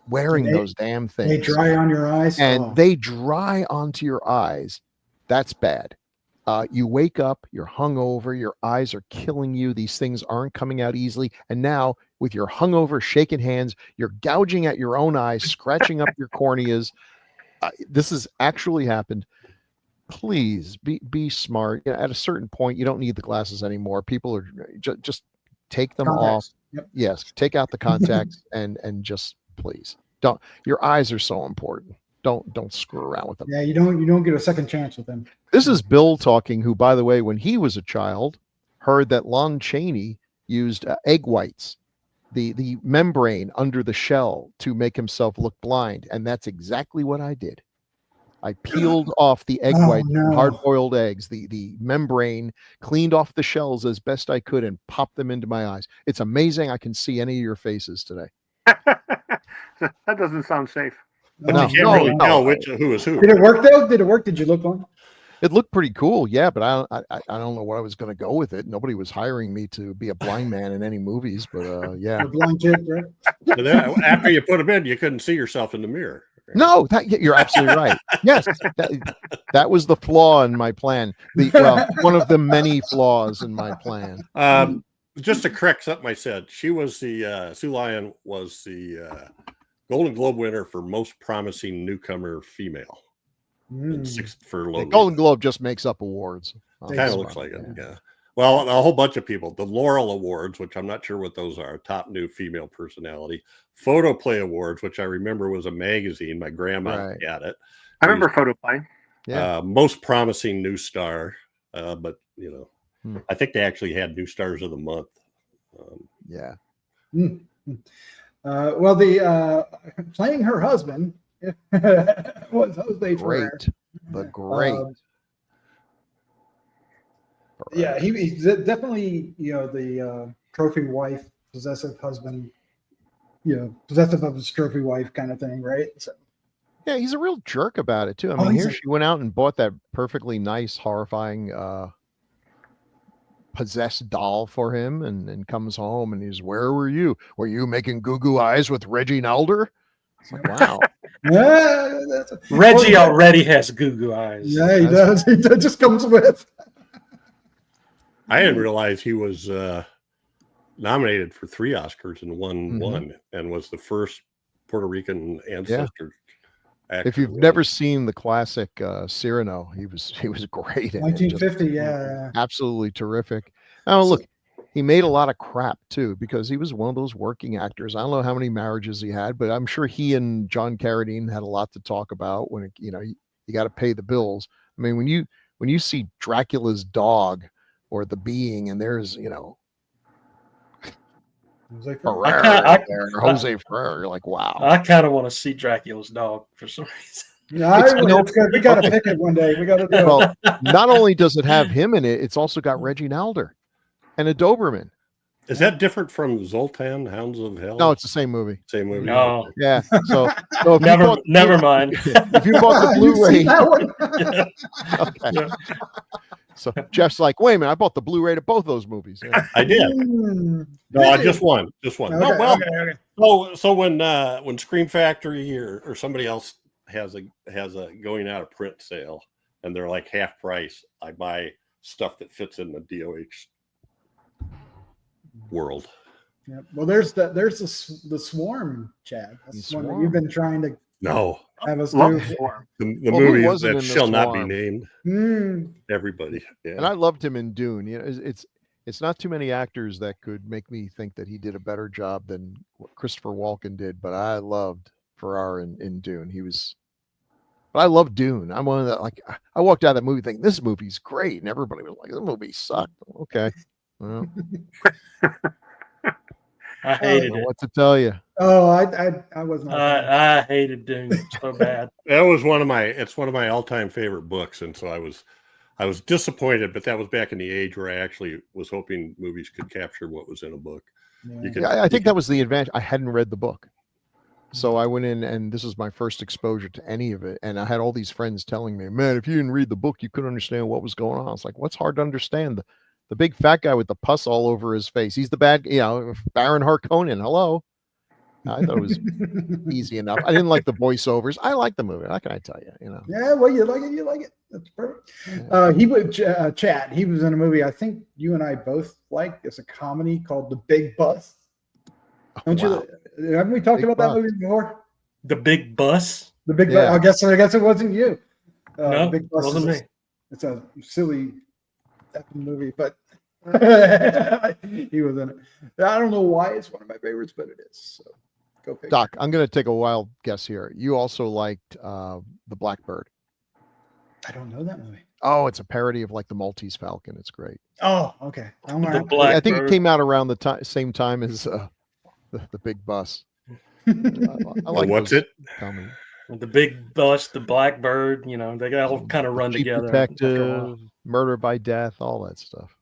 wearing those damn things, They dry on your eyes. and they dry onto your eyes, that's bad. You wake up, you're hungover, your eyes are killing you. These things aren't coming out easily. And now, with your hungover, shaking hands, you're gouging at your own eyes, scratching up your corneas. This has actually happened. Please be smart. At a certain point, you don't need the glasses anymore. People are just take them off. Yep. Yes, take out the contacts and just please don't. Your eyes are so important. Don't screw around with them. Yeah, you don't get a second chance with them. This is Bill talking, who, by the way, when he was a child, heard that Lon Chaney used egg whites, the membrane under the shell, to make himself look blind. And that's exactly what I did. I peeled off the egg white, hard-boiled eggs, the membrane, cleaned off the shells as best I could, and popped them into my eyes. It's amazing I can see any of your faces today. That doesn't sound safe. But No, you can't no, really no. tell who is who. Did it work though? Did it work? Did you look one? It looked pretty cool, yeah, but I don't know what I was going to go with it. Nobody was hiring me to be a blind man in any movies, but yeah. A blind kid, right? So then, after you put them in, you couldn't see yourself in the mirror. No, you're absolutely right. Yes, that was the flaw in my plan. One of the many flaws in my plan. Just to correct something I said, she was Sue Lyon was the Golden Globe winner for most promising newcomer female. Sixth for The Lolita. Golden Globe just makes up awards. Kind of looks like it. Yeah. Well, a whole bunch of people. The Laurel Awards, which I'm not sure what those are. Top new female personality. Photoplay Awards, which I remember was a magazine. My grandma had it. I remember Photoplay. Yeah. Most promising new star. But I think they actually had new stars of the month. Yeah. Well, the playing her husband was Jose Ferrer. Great. Yeah, he's definitely the trophy wife, possessive husband, possessive of his trophy wife kind of thing, right? So, yeah, he's a real jerk about it too. I mean, here she went out and bought that perfectly nice, horrifying possessed doll for him, and comes home and he's, where were you? Were you making goo eyes with Reggie Nalder? It's like, wow. yeah, Reggie already has goo eyes. Yeah, he does. He just comes with. I didn't realize he was nominated for 3 Oscars and won 1, and was the first Puerto Rican ancestor. Actor. If you've never seen the classic Cyrano, he was great. In 1950, yeah. Absolutely terrific. Oh, look, he made a lot of crap too, because he was one of those working actors. I don't know how many marriages he had, but I'm sure he and John Carradine had a lot to talk about when you got to pay the bills. I mean, when you see Dracula's dog or The Being, and there's Ferrer there, Jose Ferrer, you're like, wow. I kind of want to see Dracula's dog for some reason. Yeah, it's good. We got to pick it one day. We got to do it. Well, not only does it have him in it, it's also got Reggie Nalder and a Doberman. Is that different from Zoltan, Hounds of Hell? No, it's the same movie. Same movie. No. Yeah. So if never mind. If you bought the Blu-ray, okay. Yeah. So Jeff's like, wait a minute, I bought the Blu-ray to both those movies. Yeah. I did. No, just one. Okay, No, well, okay. so when Scream Factory or somebody else has a going out of print sale and they're like half price, I buy stuff that fits in the DOH world. Yeah. Well, there's the Swarm, Chad. That's one that you've been trying to have us do. The movie that shall not be named. Everybody, yeah. And I loved him in Dune. It's not too many actors that could make me think that he did a better job than what Christopher Walken did, but I loved Ferrer in Dune. But I love Dune. I'm one of the, like, I walked out of that movie thinking this movie's great, and everybody was like, "This movie sucked." Okay, well, I hated it. What to tell you? Oh, I wasn't. I hated Dune so bad. That was one of my all-time favorite books, and so I was disappointed, but that was back in the age where I actually was hoping movies could capture what was in a book. I think that was the advantage. I hadn't read the book. So I went in, and this was my first exposure to any of it. And I had all these friends telling me, man, if you didn't read the book, you couldn't understand what was going on. I was like, what's hard to understand? The big fat guy with the pus all over his face. He's the bad, Baron Harkonnen. Hello. I thought it was easy enough. I didn't like the voiceovers. I like the movie. How can I tell you? Yeah, well, you like it. You like it. That's perfect. He would Chad. He was in a movie I think you and I both like. It's a comedy called The Big Bus. Don't you? Haven't we talked about that movie before? The Big Bus. The Big Bus. I guess it wasn't you. No, Big Bus wasn't me. It's a silly movie, but he was in it. I don't know why it's one of my favorites, but it is. So go figure. Doc, I'm going to take a wild guess here. You also liked The Blackbird. I don't know that movie. Oh, it's a parody of like the Maltese Falcon. It's great. Oh, okay. I think it came out around the same time as the Big Bus. I like what's it? The Big Bus, the Blackbird. They all kind of run together. Detective, Murder by Death, all that stuff.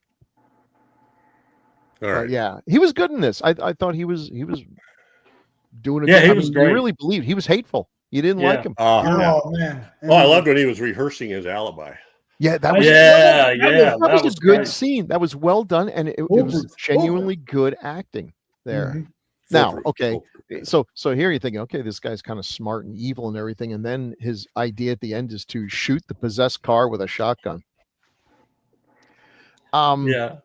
All right. Yeah, he was good in this. I thought he was doing it. Yeah, he was great. You really believed he was hateful. You didn't like him. Oh man! Oh, I loved when he was rehearsing his alibi. Yeah, that was that was a good great scene. That was well done, and it was genuinely good acting there. Mm-hmm. Now, okay, so here you're thinking, okay, this guy's kind of smart and evil and everything, and then his idea at the end is to shoot the possessed car with a shotgun.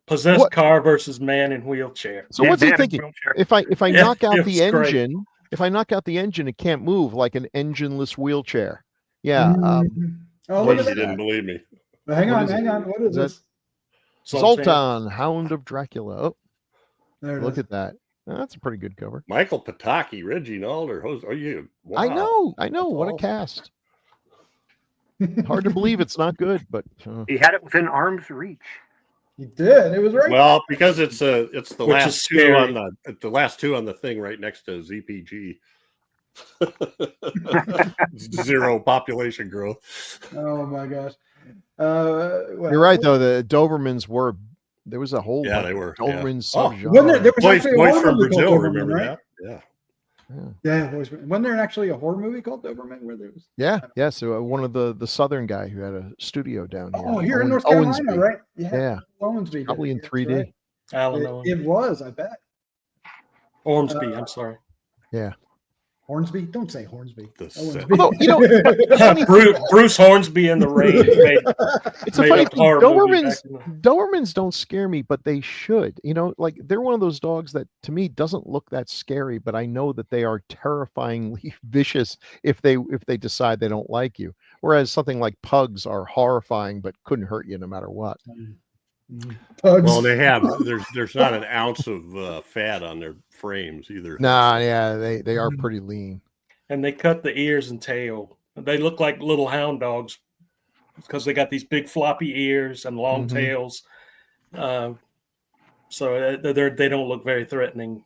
Possessed car versus man in wheelchair. So what's he thinking? If I knock out the engine, great. If I knock out the engine, it can't move like an engineless wheelchair. Yeah. You didn't believe me. Hang on. What is this? Zoltan, Hound of Dracula. Oh, look at that. That's a pretty good cover. Michael Pataki, Reggie Nalder. Wow. I know. What a cast. Hard to believe it's not good, but he had it within arm's reach. He did. It was right. Well, because it's the last two on the thing right next to ZPG. Zero population growth. Oh my gosh. You're right though. The Dobermans were. There was a whole they were Dobermans. Boys from Brazil. Remember that? Yeah. Wasn't there actually a horror movie called Doberman where there was? Yeah. So one of the southern guy who had a studio down here. Oh, here in North Carolina, Owensby. right? Yeah. Owensby. Probably in 3D. Right. I don't know. It was, I bet. Ormsby. I'm sorry. Yeah. Hornsby? Don't say Hornsby. The Hornsby. Although, you know, it's funny, Bruce Hornsby in the Rain. it's a made funny a thing. horror movie back in the- Dobermans don't scare me, but they should. You know, like they're one of those dogs that to me doesn't look that scary, but I know that they are terrifyingly vicious if they decide they don't like you. Whereas something like pugs are horrifying but couldn't hurt you no matter what. Pugs. Well, they have there's not an ounce of fat on their frames either. Nah, yeah, they are pretty lean. And they cut the ears and tail. They look like little hound dogs because they got these big floppy ears and long tails. So they don't look very threatening.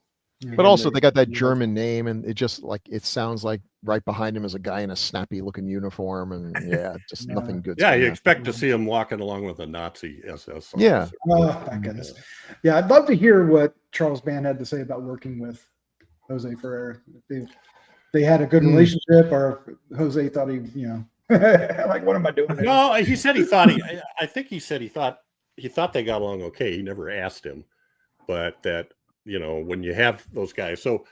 But also they got that German name, and it just like it sounds like right behind him is a guy in a snappy looking uniform, and just nothing good. Yeah, you expect to see him walking along with a Nazi SS. Yeah. Oh, my goodness. Yeah, I'd love to hear what Charles Band had to say about working with Jose Ferrer. If they had a good relationship, or Jose thought he, like, what am I doing? No, he said he thought I think he said he thought they got along okay. He never asked him, but that when you have those guys, so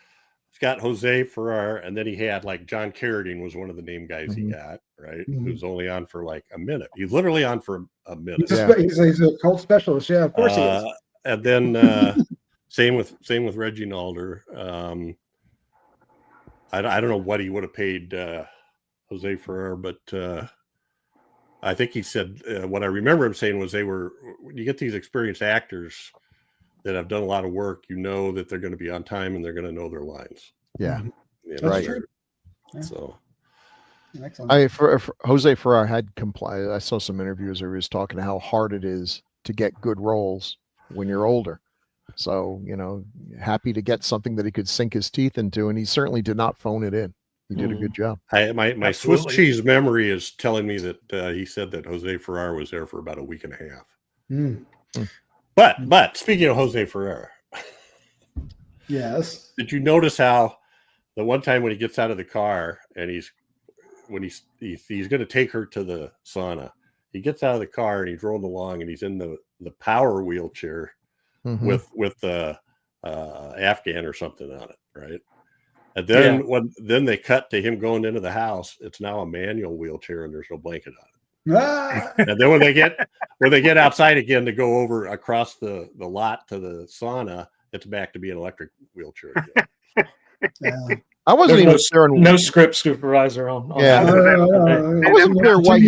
he's got Jose Ferrer, and then he had like John Carradine was one of the name guys he got, right? Who's only on for like a minute. He's literally on for a minute. He's a cult specialist. Yeah, of course he is. And then same with Reggie Nalder. I don't know what he would have paid Jose Ferrer, but I think he said what I remember him saying was when you get these experienced actors that have done a lot of work, that they're going to be on time and they're going to know their lines. Yeah, That's true. Yeah. So, excellent. for Jose Ferrer had complied. I saw some interviews where he was talking how hard it is to get good roles when you're older. So, happy to get something that he could sink his teeth into, and he certainly did not phone it in. He did a good job. My Swiss cheese memory is telling me that he said that Jose Ferrer was there for about a week and a half. But speaking of Jose Ferrer, yes, did you notice how the one time when he gets out of the car and he's going to take her to the sauna, he gets out of the car and he's rolling along and he's in the power wheelchair with the Afghan or something on it, right? And then then they cut to him going into the house. It's now a manual wheelchair and there's no blanket on it. And then when they get outside again to go over across the lot to the sauna, it's back to being an electric wheelchair again. I wasn't even sure. No script supervisor on. Yeah, I wasn't clear why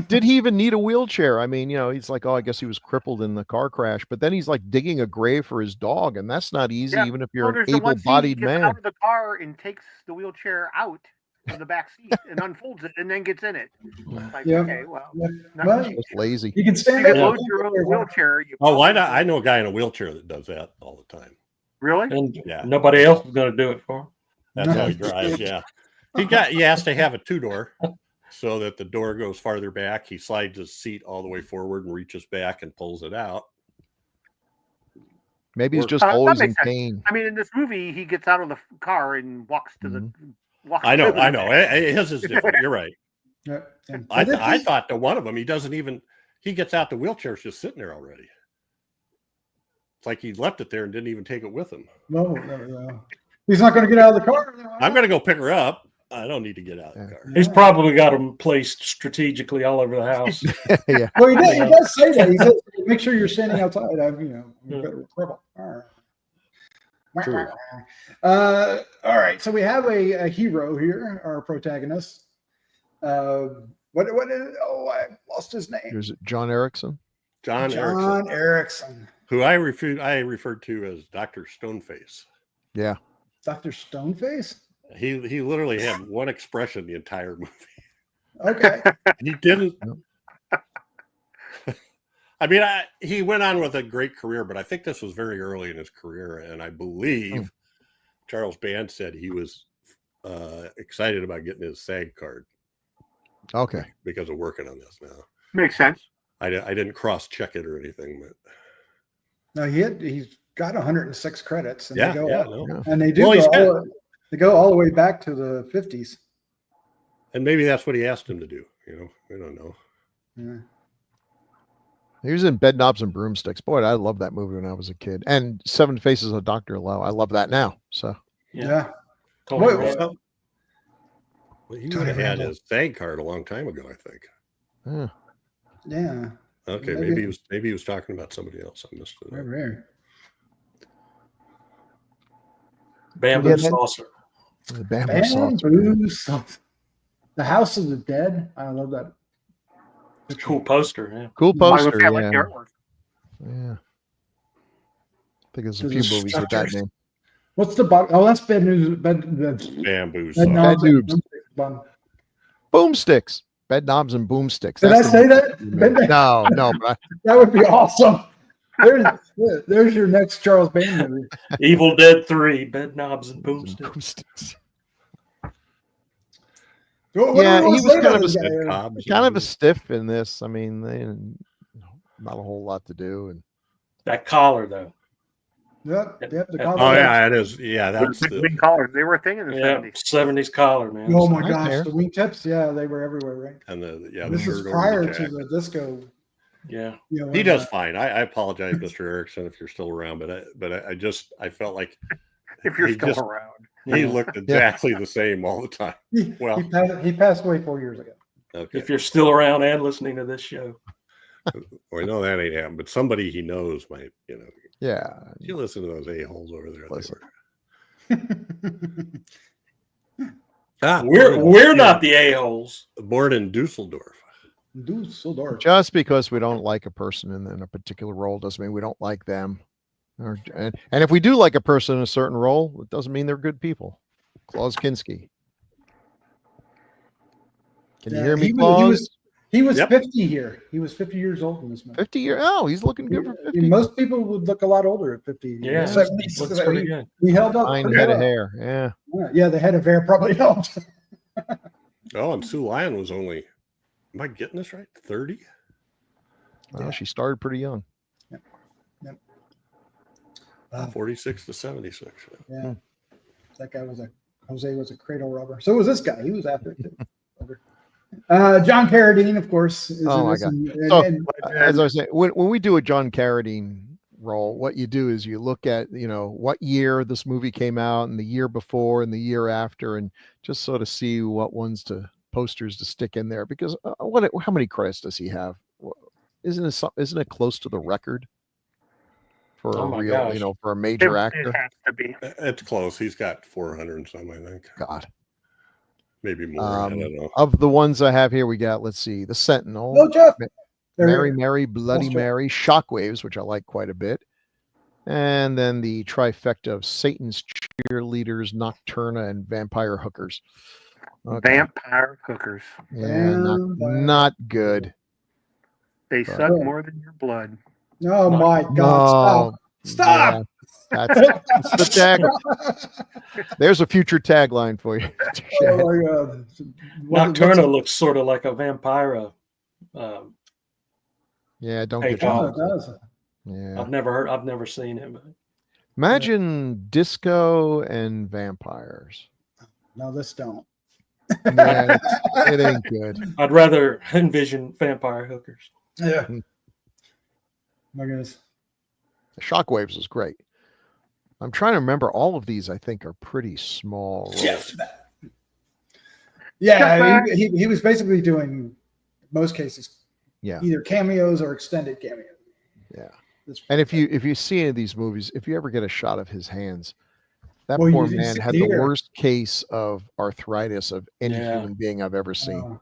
did he even need a wheelchair? I mean, he's like, I guess he was crippled in the car crash, but then he's like digging a grave for his dog, and that's not easy, even if you're an able-bodied man. Out of the car and takes the wheelchair out of the back seat and unfolds it and then gets in it. Like, okay, well, just lazy. You can stand up. Load your own wheelchair. Why not? I know a guy in a wheelchair that does that all the time. Really? And nobody else is going to do it for him. That's how he drives. Yeah, he has to have a 2-door so that the door goes farther back. He slides his seat all the way forward and reaches back and pulls it out. Maybe he's just always in pain. I mean, in this movie, he gets out of the car and walks to the. I know. His is different. You're right. Yeah. I thought that one of them, he gets out, the wheelchair's just sitting there already. It's like he left it there and didn't even take it with him. No. He's not going to get out of the car. I'm going to go pick her up. I don't need to get out of the car. He's probably got them placed strategically all over the house. Yeah. Well, he does say that. He says, make sure you're standing outside. True. All right. So we have a hero here, our protagonist. What is? I lost his name. Is it John Erickson? John Erickson. Who I referred to as Dr. Stoneface. Yeah. Dr. Stoneface? He literally had one expression the entire movie. Okay. He didn't. I mean, he went on with a great career, but I think this was very early in his career. And I believe Charles Band said he was excited about getting his SAG card. Okay. Because of working on this now. Makes sense. I didn't cross-check it or anything, but. No, he's got 106 credits. And they go all the way back to the 50s. And maybe that's what he asked him to do. We don't know. Yeah. He was in Bed Knobs and Broomsticks. Boy, I loved that movie when I was a kid. And Seven Faces of Dr. Lowe. I love that now. So yeah. Color What- red. Well, he would have had his SAG card a long time ago, I think. Yeah. Yeah. Okay, Maybe- maybe he was talking about somebody else. I missed it. Right there. Bamboo Yeah, that- saucer. The bamboo saucer. Bamboo sauce. The House of the Dead. I love that. Cool poster. Yeah. Cool I was poster. gonna say, I like the Yeah. artwork. Yeah. I think there's a There's few a movies with that structure. name. What's the bottom? Oh, that's bad news. Bamboo. Bed sauce. knobs and Boobs. bun. Boomsticks. Bed knobs and boomsticks. Did That's I the say movie. that? No, no. But That would be awesome. There's your next Charles Band movie. Evil Dead 3, Bed Knobs and Boomsticks. boomsticks. What do Yeah, we wanna he was say kind about of a this guy? Ed Cobb's Kind of a movie. stiff in this. I mean, they not a whole lot to do. And That collar, though. Yep, the Oh, collar. Oh yeah, it is. Yeah, that's Big the collars. They were a thing in the Yeah, 70s. 70s collar, man. Oh my Right gosh, there. the wingtips. Yeah, they were everywhere, right? and the yeah. This the is shirt over prior the to jacket. the disco. Yeah. You know, He does fine. I apologize, Mr. Erickson, if you're still around, but I just I felt like If you're he still just- around. he looked exactly the same all the time. He, Well- he passed away 4 years ago. Okay, If you're still around and listening to this show. well, I know that ain't happened, but somebody he knows might. yeah, You listen to those a-holes over there. Listen. We're not the a-holes. Born in Dusseldorf. Dusseldorf. just because we don't like a person in a particular role doesn't mean we don't like them. And if we do like a person in a certain role, it doesn't mean they're good people. Klaus Kinski. Can you Yeah, hear me, he Klaus? was Yep. 50 here. He was 50 years old in this movie. 50 years. Oh, he's looking good for I 50. mean, most people would look a lot older at 50. Yeah, 70s. looks pretty good. He held up. Fine pretty head of well. hair. Yeah. Yeah, the head of hair probably helped. Oh, and Sue Lyon was only. Am I getting this right? 30. Well, Yeah. she started pretty young. 46 to 76. Yeah. That guy Jose was a cradle robber. So was this guy. He was after it too. John Carradine, of course. Is Oh in my this, God. and- So- and- As I was saying, when we do a John Carradine role, what you do is you look at, what year this movie came out and the year before and the year after, and just sort of see what posters to stick in there. Because how many credits does he have? Isn't it close to the record for Oh a my real, gosh. for a major It actor? has to be. It's close. He's got 400 and some, I think. God. Maybe more. I Um, don't know. Of the ones I have here, we got, let's see, The Sentinel, Oh, Jeff. There Mary, you go. Mary, Bloody That's right. Mary, Shockwaves, which I like quite a bit. And then the trifecta of Satan's Cheerleaders, Nocturna, and Vampire Hookers. Okay. Vampire hookers. Yeah, Vampire. not good. They But- suck more than your blood. Oh my God! No. Stop! Yeah, that's the tag. There's a future tagline for you. Oh my God! Nocturna looks sort of like a vampire. Yeah, don't Hey, get Oh, you. it does. Yeah. I've never seen him. Imagine disco and vampires. No, this don't. Yeah, it ain't good. I'd rather envision vampire hookers. Yeah. Hmm. My goodness. Shockwaves is great. I'm trying to remember. All of these, I think, are pretty small roles. Yeah, he was basically doing most cases. Yeah. Either cameos or extended cameos. Yeah. This- And if you see any of these movies, if you ever get a shot of his hands, that Well, poor you man see had here. the worst case of arthritis of any Yeah. human being I've ever seen. Oh,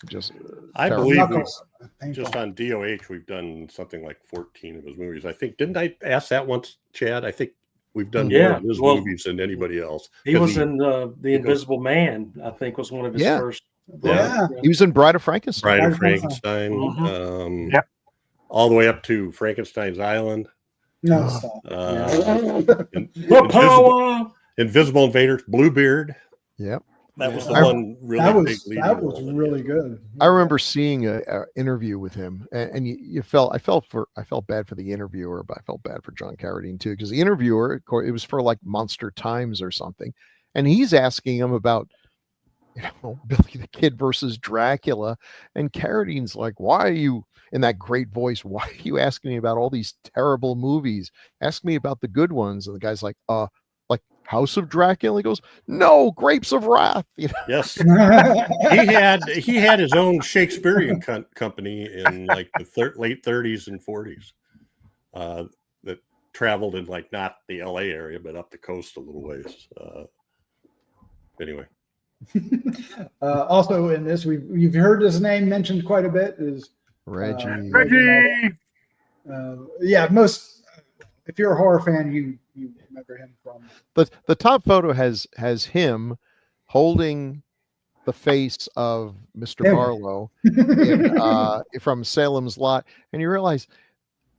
Just I terrible. believe knuckles. Painful. just on DOH, we've done something like 14 of his movies. I think, didn't I ask that once, Chad? I think we've done more Yeah, of his well, movies than anybody else. He 'Cause was in The Invisible Man, I think was one of his Yeah. first. Yeah. He was in Bride of Frankenstein. Bride of Bride of Frankenstein, Mhm. Yep. all the way up to Frankenstein's Island, No, stop. In- The power. Invisible Invaders, Bluebeard. Yep. That was the I- one really That big was leading that was role. really good. I remember seeing a interview with him, and I felt bad for the interviewer, but I felt bad for John Carradine too, because the interviewer, of course, it was for like Monster Times or something, and he's asking him about, Billy the Kid versus Dracula, and Carradine's like, "Why are you in that great voice? Why are you asking me about all these terrible movies? Ask me about the good ones." And the guy's like, House of Dracula? He goes, no, Grapes of Wrath. You know? Yes, he had his own Shakespearean company in like the late 30s and 40s that traveled in like not the LA area, but up the coast a little ways. Anyway. Also in this, you've heard his name mentioned quite a bit. Is Reggie. Reggie. Yeah, if you're a horror fan, you remember him from. The top photo has him holding the face of Mr. Barlow from Salem's Lot, and you realize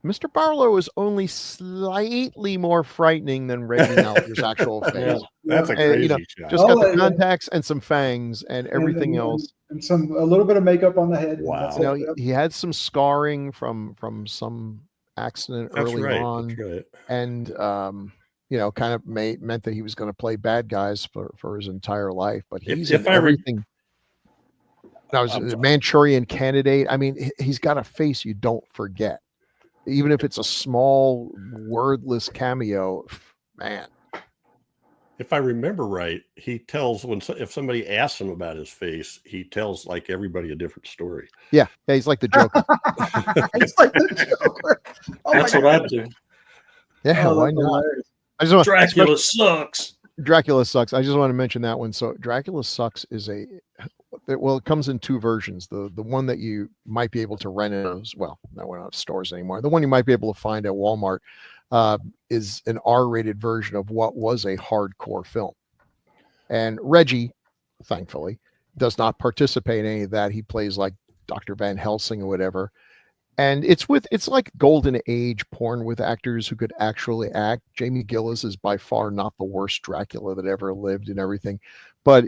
Mr. Barlow is only slightly more frightening than Reggie Maller's actual face. That's a crazy shot. Just got the contacts and some fangs and everything else, and a little bit of makeup on the head. Wow. He had some scarring from some accident early on, and kind of meant that he was going to play bad guys for his entire life. But he's everything. That was a Manchurian Candidate. I mean, he's got a face you don't forget, even if it's a small, wordless cameo. Man, if I remember right, he tells if somebody asks him about his face, he tells like everybody a different story. Yeah, he's like the Joker. He's like the Joker. That's what I do. Yeah, why not? Dracula sucks. Dracula sucks. I just want to mention that one. So Dracula Sucks is it comes in two versions. The one that you might be able to rent in we're not stores anymore. The one you might be able to find at Walmart is an R-rated version of what was a hardcore film. And Reggie, thankfully, does not participate in any of that. He plays like Dr. Van Helsing or whatever. And it's like golden age porn with actors who could actually act. Jamie Gillis is by far not the worst Dracula that ever lived and everything. But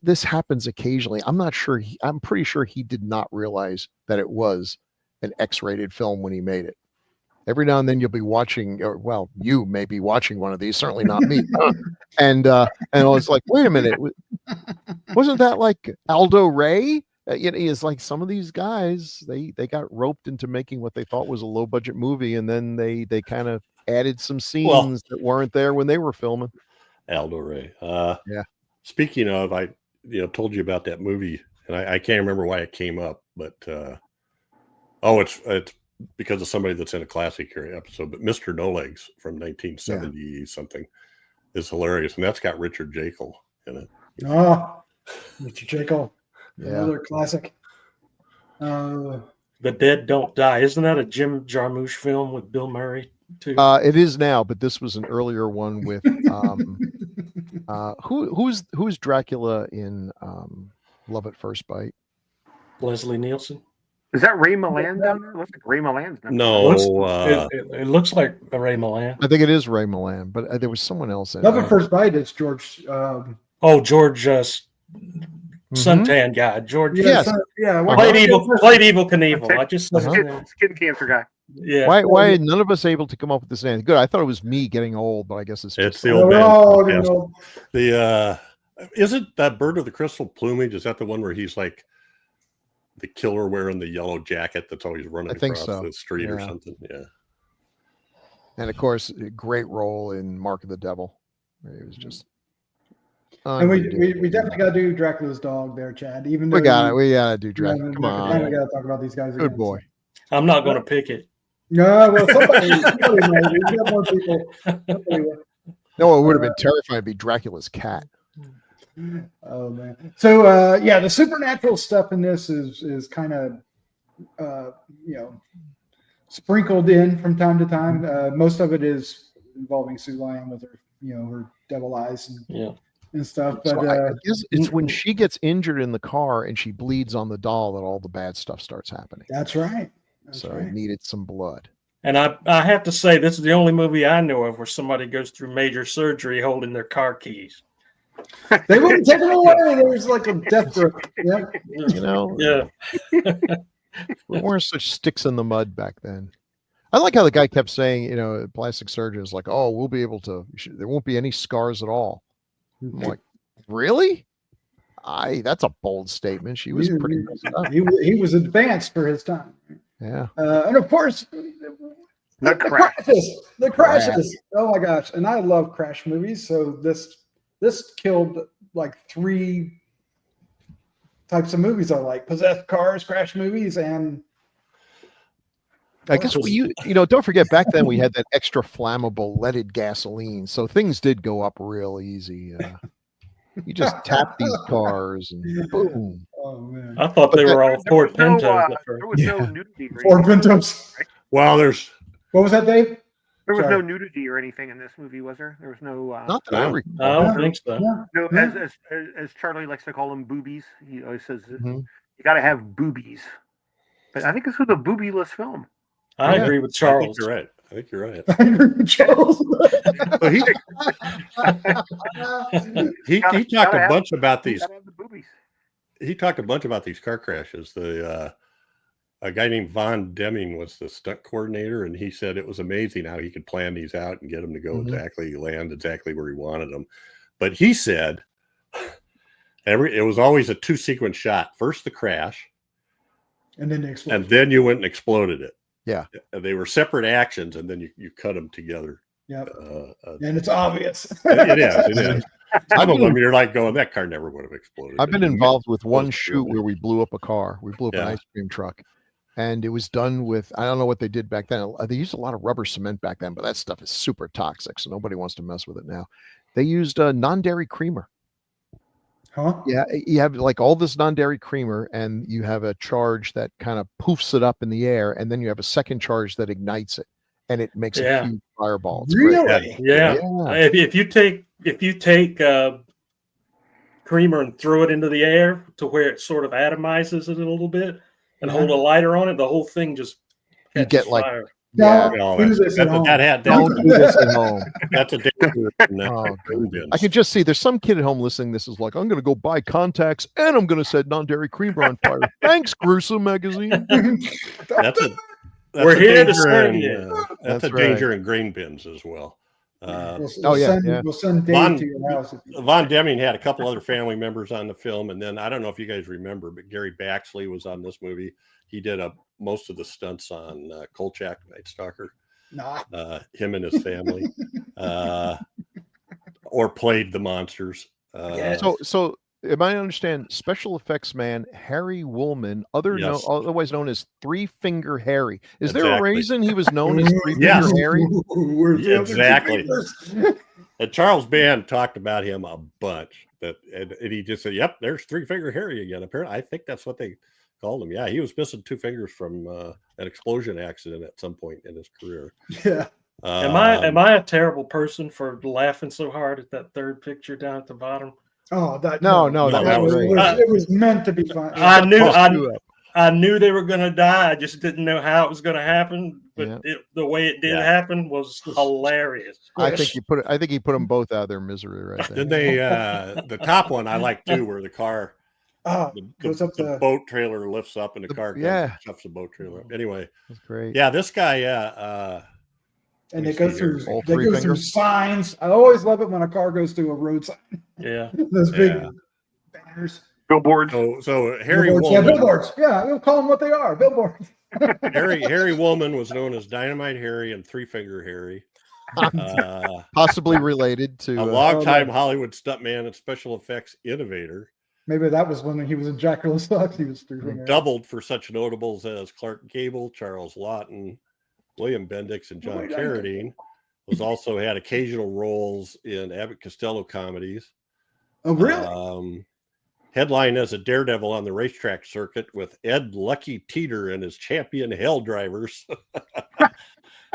this happens occasionally. I'm pretty sure he did not realize that it was an X-rated film when he made it. Every now and then you'll be watching, you may be watching one of these, certainly not me. and I was like, wait a minute, wasn't that like Aldo Ray? It's like some of these guys, they got roped into making what they thought was a low budget movie, and then they kind of added some scenes that weren't there when they were filming. Aldo Ray. Yeah. Speaking of, I told you about that movie, and I can't remember why it came up, but it's because of somebody that's in a classic area episode. But Mr. No Legs from 1970 something is hilarious, and that's got Richard Jekyll in it. Oh, Richard Jekyll. Yeah. Another classic. The Dead Don't Die. Isn't that a Jim Jarmusch film with Bill Murray too? It is now, but this was an earlier one with who's Dracula in Love at First Bite? Leslie Nielsen. Is that Ray Milland down there? Looks like Ray Milland's down there. No, it looks like Ray Milland. I think it is Ray Milland, but there was someone else in Love at First Bite is George. George suntan guy. George. Yes. Played Evil Knievel. I just skin cancer guy. Yeah. Why none of us able to come up with this name? Good. I thought it was me getting old, but I guess it's the old man. Isn't that Bird of the Crystal Plumage? Is that the one where he's like the killer wearing the yellow jacket that's always running across the street or something? Yeah. And of course, a great role in Mark of the Devil. It was just. And we definitely got to do Dracula's dog there, Chad. Even though we gotta do Dracula. Come on, we got to talk about these guys. Good boy. I'm not going to pick it. No, well, somebody maybe. We got more people. No, it would have been terrifying to be Dracula's cat. Oh man. So the supernatural stuff in this is kind of sprinkled in from time to time. Most of it is involving Sue Lyon with her devil eyes and stuff. But so I guess it's when she gets injured in the car and she bleeds on the doll that all the bad stuff starts happening. That's right. It needed some blood. And I have to say, this is the only movie I know of where somebody goes through major surgery holding their car keys. They wouldn't take them away. There's like a death grip. Yep. We weren't such sticks in the mud back then. I like how the guy kept saying, plastic surgeons like, oh, we'll be able to, there won't be any scars at all. I'm like, really? That's a bold statement. She was pretty messed up. He was advanced for his time. Yeah. And of course, The crash. The crashes. Oh my gosh! And I love crash movies. So this killed like 3 types of movies I like: possessed cars, crash movies, and I guess don't forget back then we had that extra flammable leaded gasoline, so things did go up real easy. You just tap these cars and boom. oh man, I thought they were all Ford Pintos at There first. was no nudity. or Ford anything. Pintos. Well, there's What was that, Dave? There was Sorry. no nudity or anything in this movie, was there? There was no. Not that I No. recall. I don't think so. Yeah. No, Yeah. as Charlie likes to call them, boobies. He always says Mhm. you got to have boobies. But I think this was a boobyless film. I Yeah. agree with I think Charles. you're right. I think you're right. I agree with Charles. So he Gotta talked a have- bunch about You these. got to have the boobies. He talked a bunch about these car crashes. A guy named Von Deming was the stunt coordinator, and he said it was amazing how he could plan these out and get them to go land exactly where he wanted them. But he said it was always a 2-sequence shot. First the crash, and then the explosion. and then you went and exploded it. Yeah. They were separate actions, and then you cut them together. Yep. Uh, And it's obvious. it is. Some of them you're like going, that car never would have exploded. I've been involved with one Most shoot really. where we blew up a car. We blew up an Yeah. ice cream truck, and it was done with, I don't know what they did back then. They used a lot of rubber cement back then, but that stuff is super toxic, so nobody wants to mess with it now. They used a non-dairy creamer. Huh? Yeah, you have like all this non-dairy creamer, and you have a charge that kind of poofs it up in the air, and then you have a second charge that ignites it, and it makes Yeah. a huge fireball. It's great. Really? Yeah. Yeah. If you take creamer and throw it into the air to where it sort of atomizes it a little bit and hold a lighter on it, the whole thing just You catches get like fire. Yeah. No, do this at home. Don't do this at home. That's a danger. Oh, I can just see there's some kid at home listening. This is like, I'm going to go buy contacts and I'm going to set non-dairy creamer on fire. Thanks, Gruesome magazine. That's We're a here to danger save in, you. that's That's a danger in grain bins as well. Oh, yeah, yeah. We'll send Dave Von- to your house. Von Deming had a couple other family members on the film, and then I don't know if you guys remember, but Gary Baxley was on this movie. He did most of the stunts on Kolchak, Night Stalker. Nah. Him and his family, or played the monsters. So am I understand special effects man Harry Woolman, Yes. otherwise known as Three Finger Harry? Is there a Exactly. reason he was known as Three Yes. Finger Harry? Where's the other two Exactly. fingers? And Charles Band talked about him a bunch. And he just said, "Yep, there's Three Finger Harry again." Apparently, I think that's what they called him. Yeah, he was missing 2 fingers from an explosion accident at some point in his career. Yeah. Am I a terrible person for laughing so hard at that third picture down at the bottom? Oh, that No, that was great. it was meant to be fun. I knew they were going to die. I just didn't know how it was going to happen. But the way it did happen was hilarious. I think he put them both out of their misery right there. Then they the top one I like too, where the car goes up the the boat trailer lifts up and the car shuffs the boat trailer up. Anyway, That's great. yeah, this guy, and let they me go see through here. All they three go through fingers? signs. I always love it when a car goes through a road sign. Yeah. Those big Yeah. banners. Billboards. So Harry Billboards. Yeah, Woolman, billboards. Yeah, we'll call them what they are. Billboards. Harry Woolman was known as Dynamite Harry and Three Finger Harry. Possibly related to A longtime Hollywood stuntman and special effects innovator, Maybe that was when he was in Dracula Sucks. He was through. doubled for such notables as Clark Gable, Charles Lawton, William Bendix, and John Carradine. Was also had occasional roles in Abbott Costello comedies. Oh, really? Headline as a daredevil on the racetrack circuit with Ed Lucky Teeter and his champion Hell Drivers.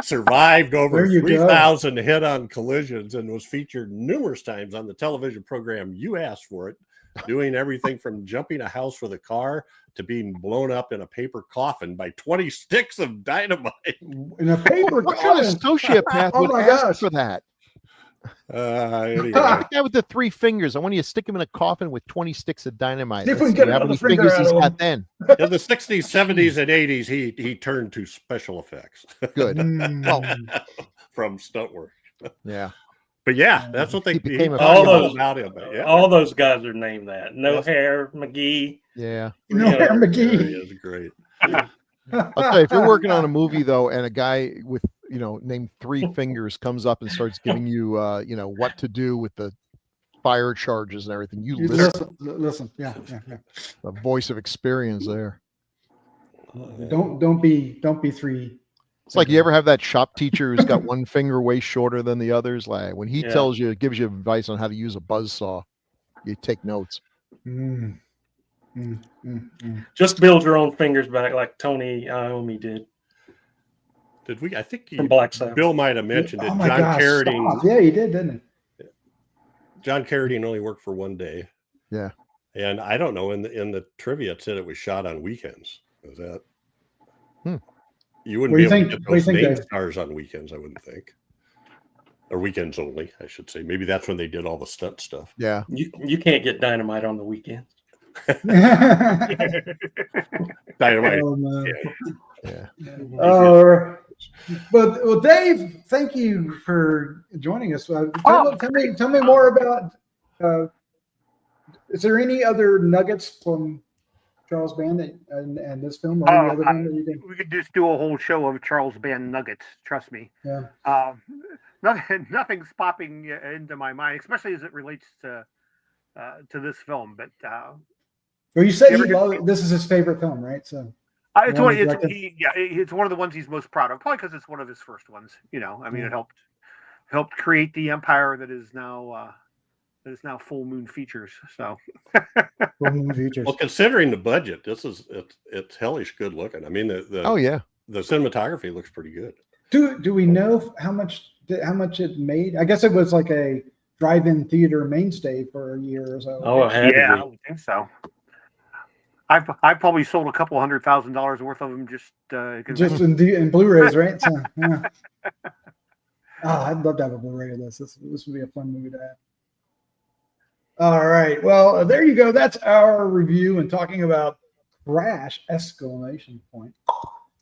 Survived over There you go. 3,000 head-on collisions and was featured numerous times on the television program You Asked For It, doing everything from jumping a house with a car to being blown up in a paper coffin by 20 sticks of dynamite. In a paper what kind of coffin. sociopath Oh would my ask gosh. for that? Anyway. The guy with the 3 fingers. I want you to stick him in a coffin with 20 sticks of dynamite. See if we Let's can get see how another many finger fingers out he's of him. got then. In the 60s, 70s, and 80s, he turned to special effects Good. Mm. from stunt work. Yeah. But yeah, that's what they He became a talked all those- about him. But yeah. All those guys are named that. No Yes. Hair, McGee. Yeah. You know, Yeah. McGee. He is great. I'll tell you, if you're working on a movie though, and a guy with name 3 fingers comes up and starts giving you, what to do with the fire charges and everything. You Listen. Yeah. the voice of experience there. Don't be 3. It's like you ever have that shop teacher who's got one finger way shorter than the others. Like when he gives you advice on how to use a buzzsaw, you take notes. Just build your own fingers back like Tony Iommi did. Did we? I think From Black Sabbath. Bill might have mentioned it. Oh my John gosh, Carradine. stop. Yeah, he did, didn't he? John Carradine only worked for one day. Yeah. And I don't know. In the trivia, it said it was shot on weekends. Is that? You wouldn't What be do you able think- to get what do you those think, name Dave? stars on weekends, I wouldn't think. Or weekends only, I should say. Maybe that's when they did all the stunt stuff. Yeah. You can't get dynamite on the weekend. Dynamite. Oh, man. Yeah. Well, Dave, thank you for joining us. Tell me more about. Is there any other nuggets from Charles Band and this film, or any other one that you think? We could just do a whole show of Charles Band nuggets. Trust me. Yeah. Nothing's popping into my mind, especially as it relates to this film. But Well, you said Ever- this is his favorite film, right? So it's One one. he It's, directed? it's one of the ones he's most proud of, probably because it's one of his first ones. I mean, it helped create the empire that is now Full Moon Features. So Full Moon Features. Well, considering the budget, it's hellish good looking. I mean, the cinematography looks pretty good. Do we know how much it made? I guess it was like a drive-in theater mainstay for a year or so. Oh, it had I to would think so. I've probably sold a couple $100,000 worth of them just in Blu-rays, right? So, yeah. I'd love to have a Blu-ray of this. This would be a fun movie to have. All right. Well, there you go. That's our review and talking about Crash! Exclamation point.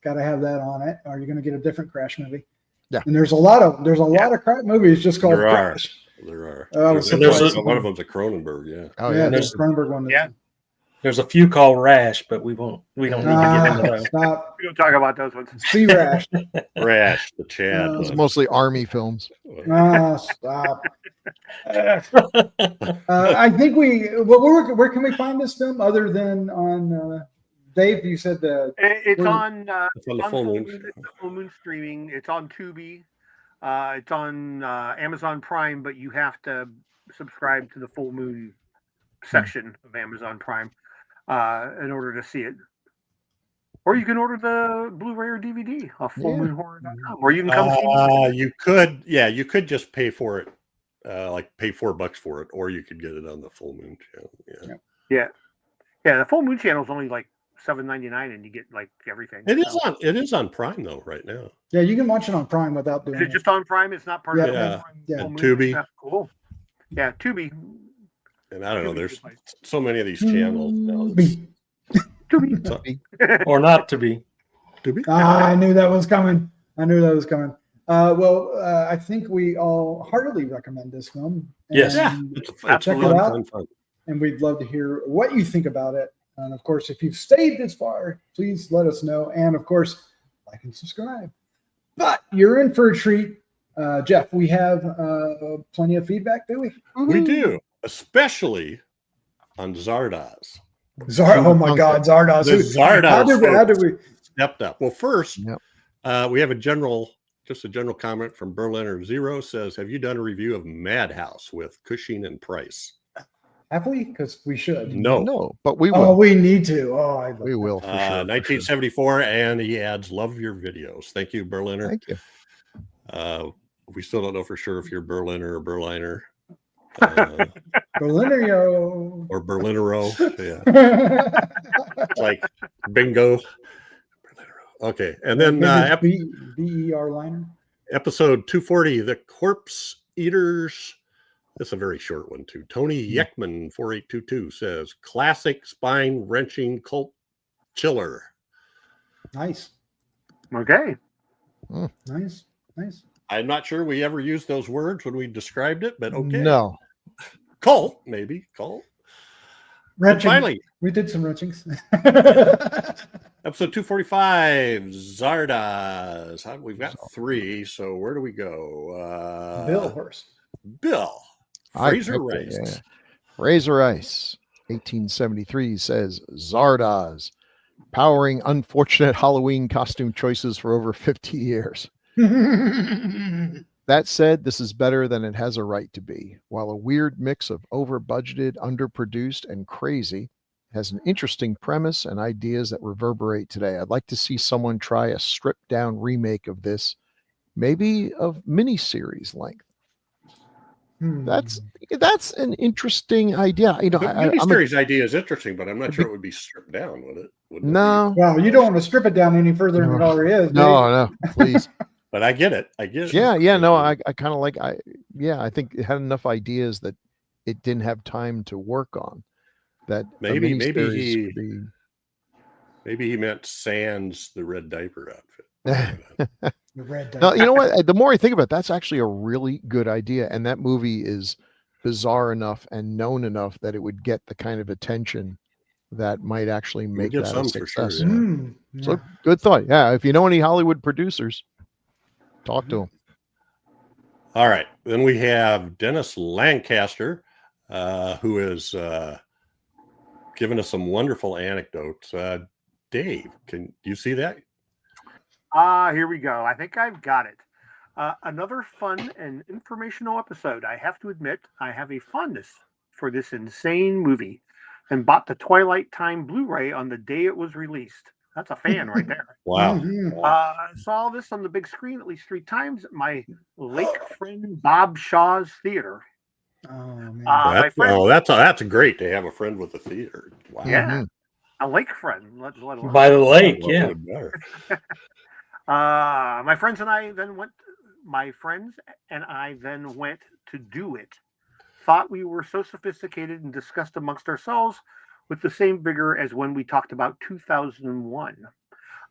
Got to have that on it. Or you're going to get a different Crash movie. Yeah. And there's a lot of crap movies just called There are. Crash. There are. There's One of them's a Cronenberg. Yeah. Oh yeah, yeah. there's a Cronenberg one. Yeah. There's a few called Rash, but we don't need to get into those. Stop. we don't talk about those ones. See Rash. Rash, the Chad. It's mostly army films. Stop. I think where can we find this film other than on Dave? You said It's on It's on the Full Moon. It's the Full Moon streaming. It's on Tubi. It's on Amazon Prime, but you have to subscribe to the Full Moon section of Amazon Prime in order to see it. Or you can order the Blu-ray or DVD off fullmoonhorror.com, or you can come see it. You could just pay for it, like pay $4 for it, or you could get it on the Full Moon channel. Yeah. The Full Moon channel is only like $7.99, and you get like everything. It is on Prime though right now. Yeah, you can watch it on Prime without doing Is it just on Prime? It's not part of the Yeah. Prime Yeah. Full And Moon? Tubi. That's cool. Yeah, Tubi. And I don't know, Tubi's there's the place. so many of these channels now. Tubi. Or not to be. I knew that was coming. I think we all heartily recommend this film. Yes. Yeah, And it's check it out. fun. And we'd love to hear what you think about it. And of course, if you've stayed this far, please let us know. And of course, like and subscribe. But you're in for a treat. Jeff, we have plenty of feedback, do we? We do, especially on Zardoz. Oh my God, Zardoz. The Zardoz How did we? Stepped up. Well, first, Yep. we have a general comment from Berliner Zero says, "Have you done a review of Madhouse with Cushing and Price?" Have we? Because we should. No, but we Oh, will. we need to. Oh, I love We will for sure. 1974, and he adds, "Love your videos." Thank you, Berliner. Thank you. We still don't know for sure if you're Berliner or Berliner. Berliner, yo. Or Berlinero. Yeah. It's like bingo. Okay. And then BER liner. episode 240, The Corpse Eaters. That's a very short one, too. Tony Yeckman, 4822, says, classic spine wrenching cult chiller. Nice. Okay. Nice. I'm not sure we ever used those words when we described it, but okay. No. Cult, maybe. Cult. Wrenching. Finally, We did some wrenchings. Episode 245, Zardoz. We've got 3, so where do we go? Bill first. Bill. I Fraser picked it, Rice. yeah. Fraser Rice, 1873, says Zardoz, powering unfortunate Halloween costume choices for over 50 years. That said, this is better than it has a right to be. While a weird mix of over-budgeted, underproduced, and crazy, has an interesting premise and ideas that reverberate today. I'd like to see someone try a stripped-down remake of this, maybe of miniseries length. That's an interesting idea. You know, The miniseries idea is interesting, but I'm not sure it would be stripped down, would it? Wouldn't it no. Well, you don't want to strip it down any further than it already is. No, please. be? But I get it. Yeah. No, I kind of like. I think it had enough ideas that it didn't have time to work on. That maybe he meant Sans the red diaper outfit. The red No, you know what? The more I think about it, that's actually a really good idea. And that movie is bizarre enough and known enough that it would get the kind of attention that might actually make get that some a for success. sure, yeah. So good thought. Yeah, if you know any Hollywood producers, talk to them. All right. Then we have Dennis Lancaster, who is given us some wonderful anecdotes. Dave, can you see that? Here we go. I think I've got it. Another fun and informational episode. I have to admit, I have a fondness for this insane movie and bought the Twilight Time Blu-ray on the day it was released. That's a fan right there. Wow. Saw this on the big screen at least 3 times at my lake friend Bob Shaw's theater. Oh, man. My friend, That's great to have a friend with a theater. Wow. yeah, a lake friend. Let alone- By the lake, What yeah. would matter? My friends and I then went. My friends and I then went to do it. Thought we were so sophisticated and discussed amongst ourselves with the same vigor as when we talked about 2001.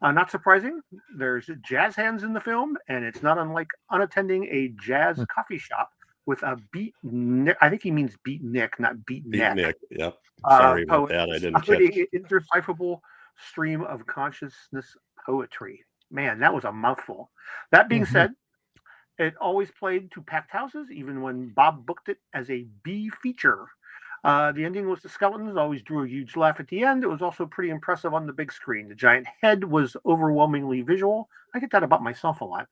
Not surprising, there's jazz hands in the film, and it's not unlike unattending a jazz coffee shop with a beatnik. I think he means beatnik, not beatnik. Beatnik. Yep. Sorry about that. I didn't catch. Indecipherable stream of consciousness poetry. Man, that was a mouthful. That being said, it always played to packed houses, even when Bob booked it as a B feature. The ending was the skeletons, always drew a huge laugh at the end. It was also pretty impressive on the big screen. The giant head was overwhelmingly visual. I get that about myself a lot.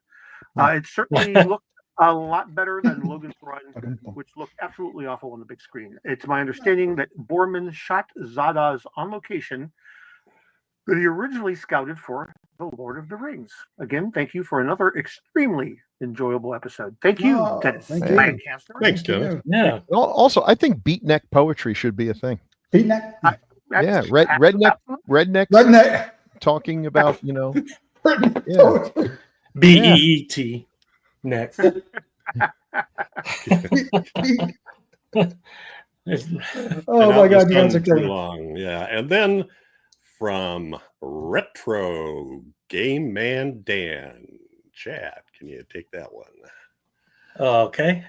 It certainly looked a lot better than Logan's Run, which looked absolutely awful on the big screen. It's my understanding that Borman shot Zardoz on location that he originally scouted for The Lord of the Rings. Again, thank you for another extremely enjoyable episode. Thank you, Oh, Dennis. thank you. Lancaster. Thanks, Dennis. Yeah. Well, also, I think beatnik poetry should be a thing. Beatnik. Yeah, redneck Redneck. talking about, you know. Redneck. Yeah. poetry. BEET. Next. Oh my God, you guys are too killing. long. Yeah. And then from Retro Game Man Dan, Chad, can you take that one? Okay.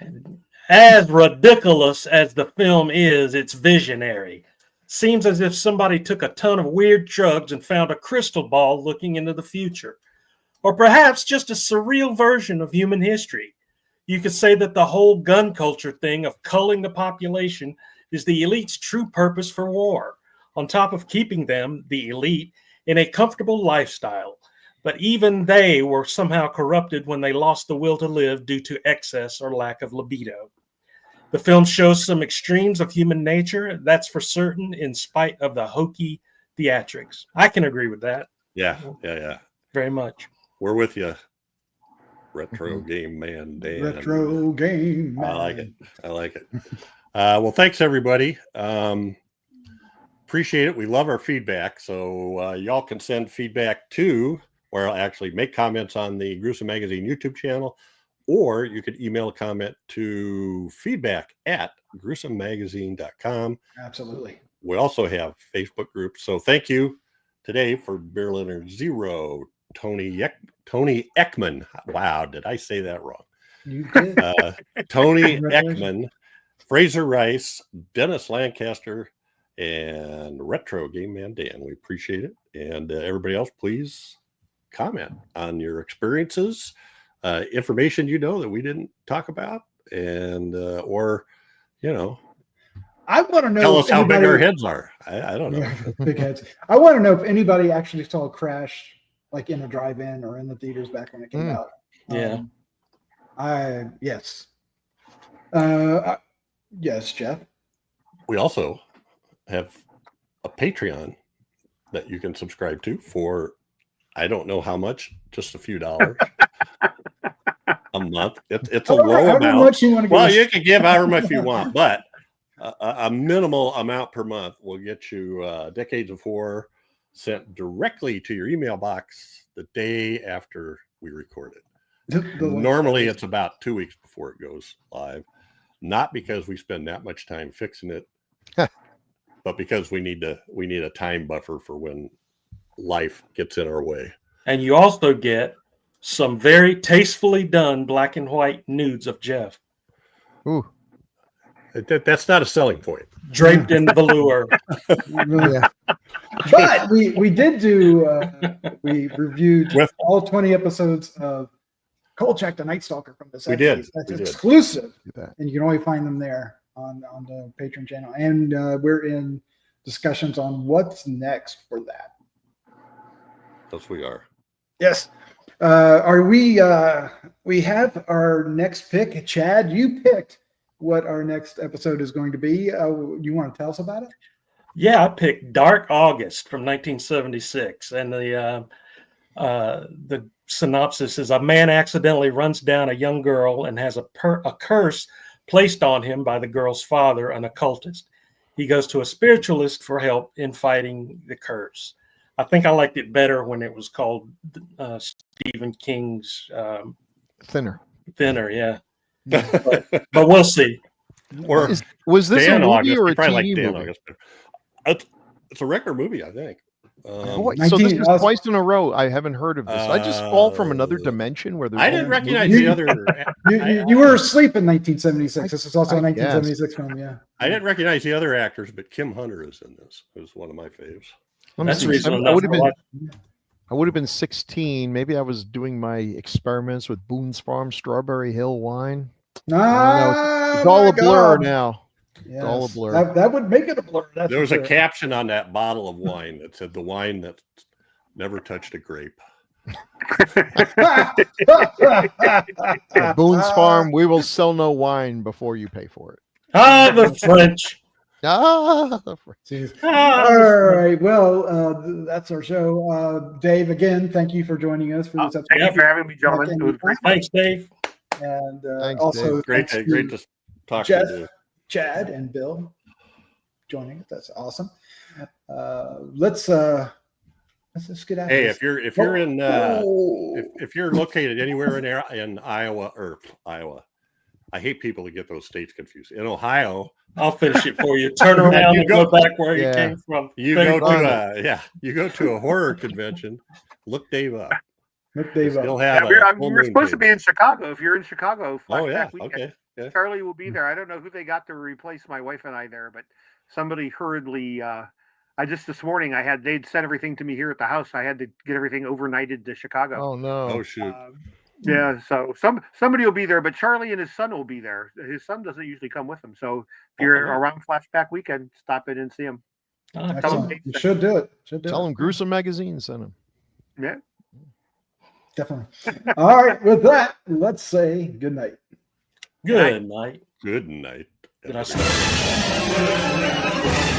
As ridiculous as the film is, it's visionary. Seems as if somebody took a ton of weird drugs and found a crystal ball looking into the future. Or perhaps just a surreal version of human history. You could say that the whole gun culture thing of culling the population is the elite's true purpose for war, on top of keeping them, the elite, in a comfortable lifestyle. But even they were somehow corrupted when they lost the will to live due to excess or lack of libido. The film shows some extremes of human nature, that's for certain, in spite of the hokey theatrics. I can agree with that. Yeah. Very much. We're with you. Retro Game Man Dan. Retro Game Man. I like it. Well, thanks everybody. Appreciate it. We love our feedback. So y'all can send feedback to, or actually make comments on the Gruesome Magazine YouTube channel, or you could email a comment to feedback@gruesomemagazine.com. Absolutely. We also have Facebook groups. So thank you today for Beer Leonard Zero, Tony Ekman. Wow, did I say that wrong? You did. Tony Ekman, Fraser Rice, Dennis Lancaster, and Retro Game Man Dan. We appreciate it. And everybody else, please comment on your experiences, information that we didn't talk about, and or I want to know. Tell us how big anybody- our heads are. I don't know. Yeah, big heads. I want to know if anybody actually saw Crash, like in a drive-in or in the theaters back when it came out. Yeah. Yes. Yes, Jeff. We also have a Patreon that you can subscribe to for, I don't know how much, just a few dollars a month. It's a low However amount. much you want to give Well, us. you can give however much you want, but a minimal amount per month will get you Decades of Horror sent directly to your email box the day after we record it. Normally, it's about 2 weeks before it goes live. Not because we spend that much time fixing it, but because we need a time buffer for when life gets in our way. And you also get some very tastefully done black and white nudes of Jeff, Ooh. That's not a selling point. draped in velour. Yeah. But we did do. We reviewed With- all 20 episodes of Kolchak the Night Stalker from the 70s. We did. That's We did. exclusive, Do that. and you can only find them there on the Patreon channel. And we're in discussions on what's next for that. Yes, we are. Yes. Are we? We have our next pick. Chad, you picked what our next episode is going to be. You want to tell us about it? Yeah, I picked Dark August from 1976, and the synopsis is: a man accidentally runs down a young girl and has a curse placed on him by the girl's father, an occultist. He goes to a spiritualist for help in fighting the curse. I think I liked it better when it was called Stephen King's Thinner. Thinner, yeah. But we'll see. Or Was this a Dan movie August. or You a probably like TV Dan movie? August better. It's a record movie, I think. Boy, so this 19 is twice in a row. I haven't heard of this. I just fall from another dimension where there's I didn't only recognize movies? the other. You were asleep in 1976. This is also a I 1976 film. Yeah. I didn't recognize the other actors, but Kim Hunter is in this. Who's one of my faves. Let me That's see. reason I enough would have to been. watch. I would have been 16. Maybe I was doing my experiments with Boone's Farm Strawberry Hill wine. It's all a blur now. Yes. all a blur. That would make it a blur. That's There was for a sure. caption on that bottle of wine that said the wine that never touched a grape. At Boone's Farm, we will sell no wine before you pay for it. Ah, the French. Ah, Jeez. Ah, All the French. right. Well, that's our show. Dave, again, thank you for joining us for this episode. Thank you for having me, gentlemen. It was great. Thanks, Dave. And Thanks, also, Dave. Great thanks to talk Jeff, to you. Chad, and Bill joining us. That's awesome. Let's just get out. Hey, of this. if you're in Oh. if you're located anywhere in Iowa, I hate people that get those states confused. In Ohio, I'll finish it for you. Turn around You and go- go back where Yeah. you came from. you Finish go it. to a horror convention. Look Dave up. Look Dave up. He'll Yeah, have we're supposed to be in Chicago. If you're in Chicago, Oh yeah, Flashback Weekend, okay. Yeah. Charlie will be there. I don't know who they got to replace my wife and I there, but somebody hurriedly. This morning they'd sent everything to me here at the house. I had to get everything overnighted to Chicago. oh no. Oh shoot. Yeah, so somebody will be there, but Charlie and his son will be there. His son doesn't usually come with him, so if you're around Flashback Weekend, stop in and see him. Ah, Excellent. You should do it. Tell them Gruesome Magazine sent him. Yeah. Definitely. All right. With that, let's say good night. Good night. Good night. Did I say?